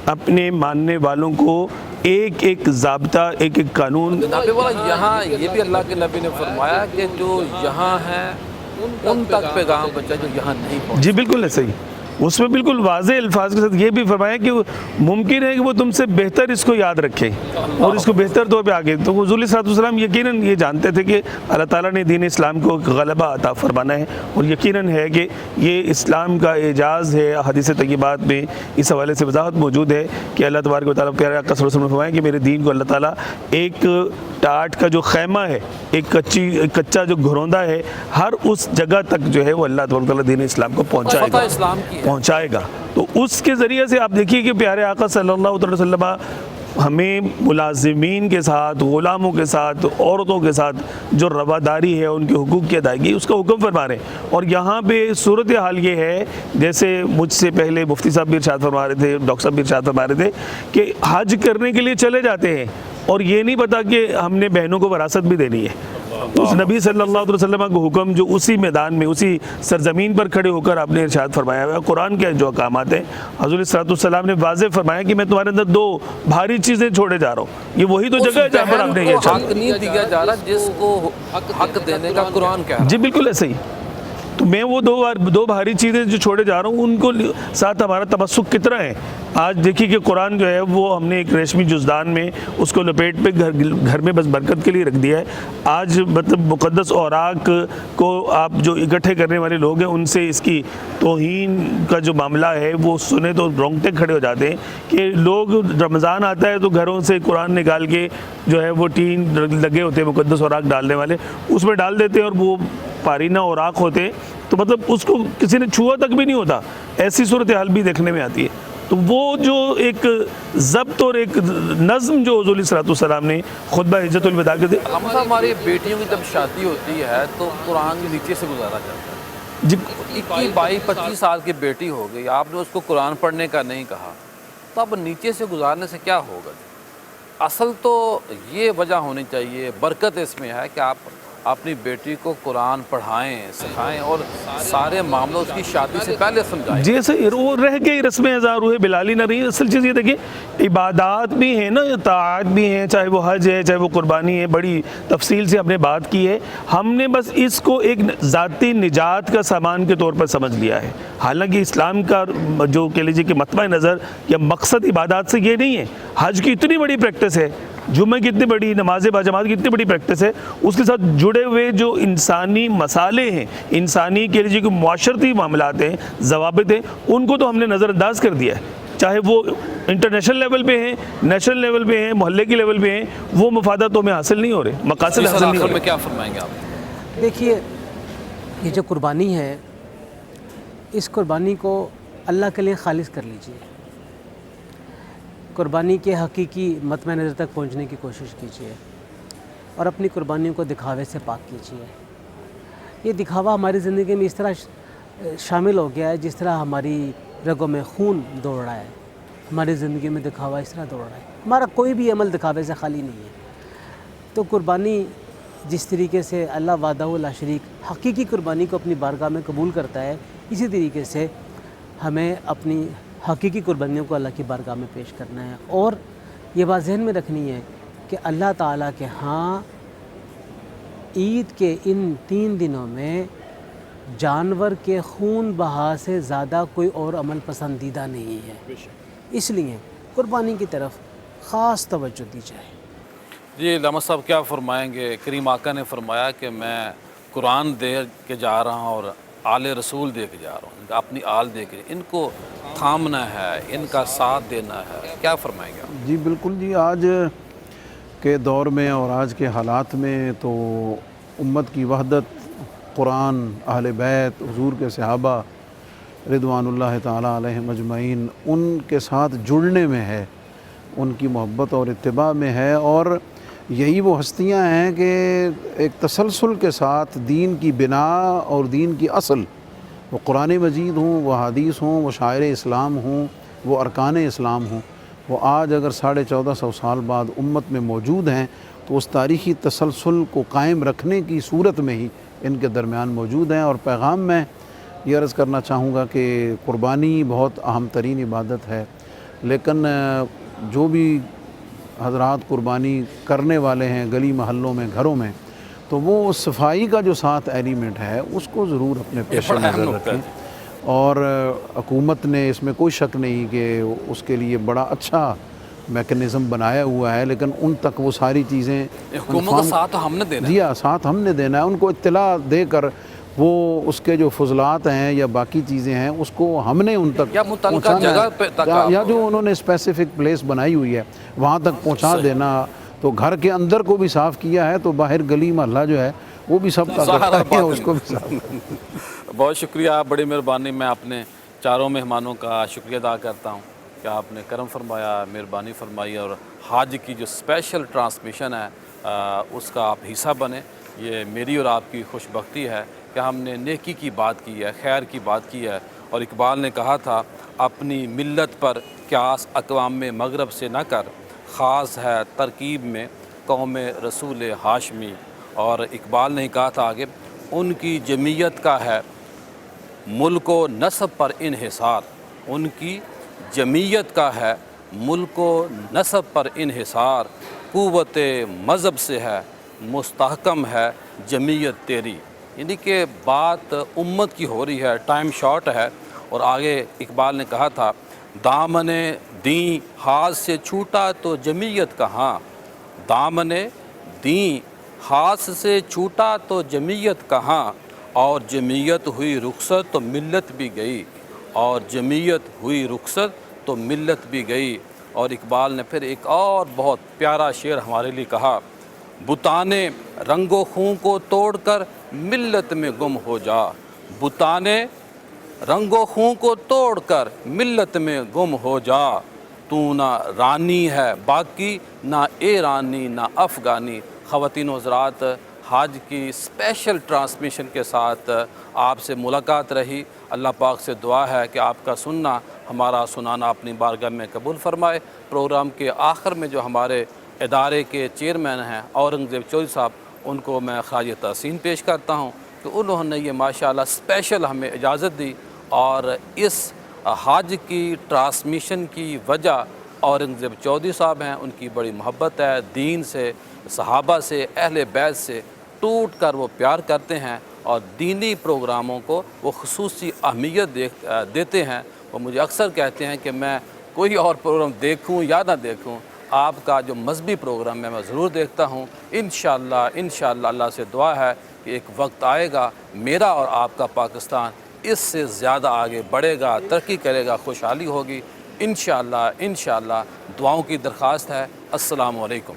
اپنے ماننے والوں کو ایک ایک ضابطہ, ایک ایک قانون. نبی والا یہاں یہ بھی اللہ کے نبی نے فرمایا کہ جو یہاں ہیں ان تک پیغام پہنچا جو یہاں نہیں پہنچا. جی بالکل ہے صحیح. اس میں بالکل واضح الفاظ کے ساتھ یہ بھی فرمایا کہ ممکن ہے کہ وہ تم سے بہتر اس کو یاد رکھے اور اس کو بہتر طور پہ آگے. تو حضور صلی اللہ علیہ وسلم یقیناً یہ جانتے تھے کہ اللہ تعالیٰ نے دین اسلام کو غلبہ عطا فرمانا ہے, اور یقیناً ہے کہ یہ اسلام کا اعجاز ہے. حدیث طیبات میں اس حوالے سے وضاحت موجود ہے کہ اللہ تبارک و تعالیٰ پیارے آقا صلی اللہ علیہ وسلم نے فرمایا کہ میرے دین کو اللہ تعالیٰ ایک ٹاٹ کا جو خیمہ ہے, ایک کچا جو گھروندہ ہے, ہر اس جگہ تک جو ہے وہ اللہ تبارک و تعالیٰ دین اسلام کو پہنچائے گا. تو اس کے ذریعے سے آپ دیکھیے کہ پیارے آقا صلی اللہ علیہ وسلم ہمیں ملازمین کے ساتھ, غلاموں کے ساتھ, عورتوں کے ساتھ جو رواداری ہے, ان کے حقوق کی ادائیگی, اس کا حکم فرما رہے ہیں. اور یہاں پہ صورتحال یہ ہے, جیسے مجھ سے پہلے مفتی صاحب بھی ارشاد فرما رہے تھے, ڈاکٹر صاحب بھی ارشاد فرما رہے تھے کہ حج کرنے کے لیے چلے جاتے ہیں اور یہ نہیں پتا کہ ہم نے بہنوں کو وراثت بھی دینی ہے. اس نبی صلی اللہ علیہ وسلم کا حکم جو اسی میدان میں, اسی سرزمین پر کھڑے ہو کر آپ نے ارشاد فرمایا ہوا, قرآن کے جو احکامات ہیں, حضور صلی اللہ علیہ وسلم نے واضح فرمایا کہ میں تمہارے اندر 2 بھاری چیزیں چھوڑے جا رہا ہوں. یہ وہی تو جگہ ہے جہاں پر آپ نے یہ حق نہیں دیا جا رہا جس کو حق دینے کا قرآن کہہ رہا ہے. جی بالکل ایسے ہی. تو میں وہ 2 بھاری چیزیں جو چھوڑے جا رہا ہوں ان کو ساتھ ہمارا تمسک کتنا ہے. آج دیکھیے کہ قرآن جو ہے وہ ہم نے ایک ریشمی جزدان میں اس کو لپیٹ پہ گھر میں بس برکت کے لیے رکھ دیا ہے. آج مطلب مقدس اوراق کو آپ جو اکٹھے کرنے والے لوگ ہیں ان سے اس کی توہین کا جو معاملہ ہے وہ سنے تو رونگٹے کھڑے ہو جاتے ہیں کہ لوگ رمضان آتا ہے تو گھروں سے قرآن نکال کے جو ہے وہ ٹین لگے ہوتے ہیں مقدس اوراق ڈالنے والے, اس میں ڈال دیتے ہیں اور وہ پارینہ اوراق ہوتے ہیں, تو مطلب اس کو کسی نے چھوا تک بھی نہیں ہوتا. ایسی صورتحال بھی دیکھنے میں آتی ہے. تو وہ جو ایک ضبط اور ایک نظم جو حضور صلی اللہ علیہ وسلم نے خطبہ حجت الوداع کے ہماری بیٹیوں کی جب شادی ہوتی ہے تو قرآن کے نیچے سے گزارا جاتا ہے. جی 21-22-25 سال کی بیٹی ہو گئی, آپ نے اس کو قرآن پڑھنے کا نہیں کہا, تو اب نیچے سے گزارنے سے کیا ہوگا؟ اصل تو یہ وجہ ہونی چاہیے, برکت اس میں ہے کہ آپ اپنی بیٹی کو قرآن پڑھائیں سکھائیں اور سارے معاملہ اس کی شادی سے پہلے سمجھائیں. جیسے وہ رہ گئی رسم ازاں روح بلالی نہ رہی. اصل چیز یہ دیکھیں عبادات بھی ہیں نا، طاعات بھی ہیں، چاہے وہ حج ہے چاہے وہ قربانی ہے، بڑی تفصیل سے ہم نے بات کی ہے. ہم نے بس اس کو ایک ذاتی نجات کا سامان کے طور پر سمجھ لیا ہے. حالانکہ اسلام کا جو کہہ لیجیے کہ مطمع نظر یا مقصد عبادات سے یہ نہیں ہے. حج کی اتنی بڑی پریکٹس ہے، جمعہ کی اتنی بڑی، نماز باجماعت کی اتنی بڑی پریکٹس ہے، اس کے ساتھ جڑے ہوئے جو انسانی مسالے ہیں، انسانی کہہ لیجیے کہ معاشرتی معاملات ہیں، ضوابط ہیں، ان کو تو ہم نے نظر انداز کر دیا ہے. چاہے وہ انٹرنیشنل لیول پہ ہیں، نیشنل لیول پہ ہیں، محلے کے لیول پہ ہیں، وہ مفادات تو ہمیں حاصل نہیں ہو رہے، مقاصد حاصل نہیں ہو آخر میں رہے. کیا فرمائیں گے آپ؟ دیکھیے یہ جو قربانی ہے، اس قربانی کو اللہ کے لیے خالص کر لیجیے. قربانی کے حقیقی مطمع نظر تک پہنچنے کی کوشش کیجیے اور اپنی قربانیوں کو دکھاوے سے پاک کیجیے. یہ دکھاوا ہماری زندگی میں اس طرح شامل ہو گیا ہے جس طرح ہماری رگوں میں خون دوڑ رہا ہے. ہماری زندگی میں دکھاوا اس طرح دوڑ رہا ہے. ہمارا کوئی بھی عمل دکھاوے سے خالی نہیں ہے. تو قربانی جس طریقے سے اللہ وحدہ لا شریک حقیقی قربانی کو اپنی بارگاہ میں قبول کرتا ہے، اسی طریقے سے ہمیں اپنی حقیقی قربانیوں کو اللہ کی بارگاہ میں پیش کرنا ہے. اور یہ بات ذہن میں رکھنی ہے کہ اللہ تعالیٰ کے ہاں عید کے ان 3 دنوں میں جانور کے خون بہا سے زیادہ کوئی اور عمل پسندیدہ نہیں ہے. اس لیے قربانی کی طرف خاص توجہ دی جائے. جی علامہ صاحب کیا فرمائیں گے؟ کریم آقا نے فرمایا کہ میں قرآن دے کے جا رہا ہوں اور آل رسول دے کے جا رہا ہوں، اپنی آل دے کے، ان کو تھامنا ہے، ان کا ساتھ دینا ہے. کیا فرمائیں گے آپ؟ جی بالکل جی. آج کے دور میں اور آج کے حالات میں تو امت کی وحدت قرآن، اہل بیت، حضور کے صحابہ رضوان اللہ تعالیٰ علیہم اجمعین، ان کے ساتھ جڑنے میں ہے، ان کی محبت اور اتباع میں ہے. اور یہی وہ ہستیاں ہیں کہ ایک تسلسل کے ساتھ دین کی بنا اور دین کی اصل، وہ قرآن مجید ہوں، وہ حدیث ہوں، وہ شاعر اسلام ہوں، وہ ارکان اسلام ہوں، وہ آج اگر 1450 سال بعد امت میں موجود ہیں تو اس تاریخی تسلسل کو قائم رکھنے کی صورت میں ہی ان کے درمیان موجود ہیں. اور پیغام میں یہ عرض کرنا چاہوں گا کہ قربانی بہت اہم ترین عبادت ہے، لیکن جو بھی حضرات قربانی کرنے والے ہیں گلی محلوں میں، گھروں میں، تو وہ صفائی کا جو ساتھ ایلیمنٹ ہے اس کو ضرور اپنے پیش نظر رکھیں. اور حکومت نے اس میں کوئی شک نہیں کہ اس کے لیے بڑا اچھا میکنزم بنایا ہوا ہے، لیکن ان تک وہ ساری چیزیں حکومت کا ساتھ ہم نے دینا ہے. جی ہاں، ساتھ ہم نے دینا ہے. ان کو اطلاع دے کر وہ اس کے جو فضلات ہیں یا باقی چیزیں ہیں اس کو ہم نے ان تک یا متعلقہ پہنچانا جگہ پہ تک ہے، یا جو انہوں نے اسپیسیفک پلیس بنائی ہوئی ہے وہاں تک پہنچا دینا. تو گھر کے اندر کو بھی صاف کیا ہے تو باہر گلی محلہ جو ہے وہ بھی سب کا کرتا ہے، اس کو بھی صاف. بہت شکریہ، بڑی مہربانی. میں اپنے چاروں مہمانوں کا شکریہ ادا کرتا ہوں کہ آپ نے کرم فرمایا، مہربانی فرمائی اور حج کی جو اسپیشل ٹرانسمیشن ہے اس کا آپ حصہ بنے. یہ میری اور آپ کی خوش بختی ہے کہ ہم نے نیکی کی بات کی ہے، خیر کی بات کی ہے. اور اقبال نے کہا تھا اپنی ملت پر قیاس اقوام مغرب سے نہ کر، خاص ہے ترکیب میں قوم رسول ہاشمی. اور اقبال نے کہا تھا آگے ان کی جمعیت کا ہے ملک و نسب پر انحصار، ان کی جمعیت کا ہے ملک و نسب پر انحصار، قوت مذہب سے ہے مستحکم ہے جمعیت تیری. یعنی کہ بات امت کی ہو رہی ہے، ٹائم شارٹ ہے. اور آگے اقبال نے کہا تھا دامن دین ہاتھ سے چھوٹا تو جمعیت کہاں، دامن دین ہاتھ سے چھوٹا تو جمعیت کہاں، اور جمعیت ہوئی رخصت تو ملت بھی گئی، اور جمعیت ہوئی رخصت تو ملت بھی گئی. اور اقبال نے پھر ایک اور بہت پیارا شعر ہمارے لیے کہا بتانے رنگ و خون کو توڑ کر ملت میں گم ہو جا، بتانے رنگ و خون کو توڑ کر ملت میں گم ہو جا، تو نہ رانی ہے باقی نہ ایرانی نہ افغانی. خواتین و حضرات، حج کی اسپیشل ٹرانسمیشن کے ساتھ آپ سے ملاقات رہی. اللہ پاک سے دعا ہے کہ آپ کا سننا ہمارا سنانا اپنی بارگاہ میں قبول فرمائے. پروگرام کے آخر میں جو ہمارے ادارے کے چیئرمین ہیں اورنگزیب چودھری صاحب، ان کو میں خراج تحسین پیش کرتا ہوں کہ انہوں نے یہ ماشاءاللہ اسپیشل ہمیں اجازت دی، اور اس حج کی ٹرانسمیشن کی وجہ اورنگزیب چودھری صاحب ہیں، ان کی بڑی محبت ہے، دین سے، صحابہ سے، اہل بیت سے ٹوٹ کر وہ پیار کرتے ہیں، اور دینی پروگراموں کو وہ خصوصی اہمیت دیتے ہیں۔ وہ مجھے اکثر کہتے ہیں کہ میں کوئی اور پروگرام دیکھوں یا نہ دیکھوں، آپ کا جو مذہبی پروگرام ہے میں ضرور دیکھتا ہوں۔ انشاءاللہ اللہ سے دعا ہے کہ ایک وقت آئے گا میرا اور آپ کا پاکستان اس سے زیادہ آگے بڑھے گا، ترقی کرے گا، خوشحالی ہوگی۔ انشاءاللہ دعاؤں کی درخواست ہے۔ السلام علیکم۔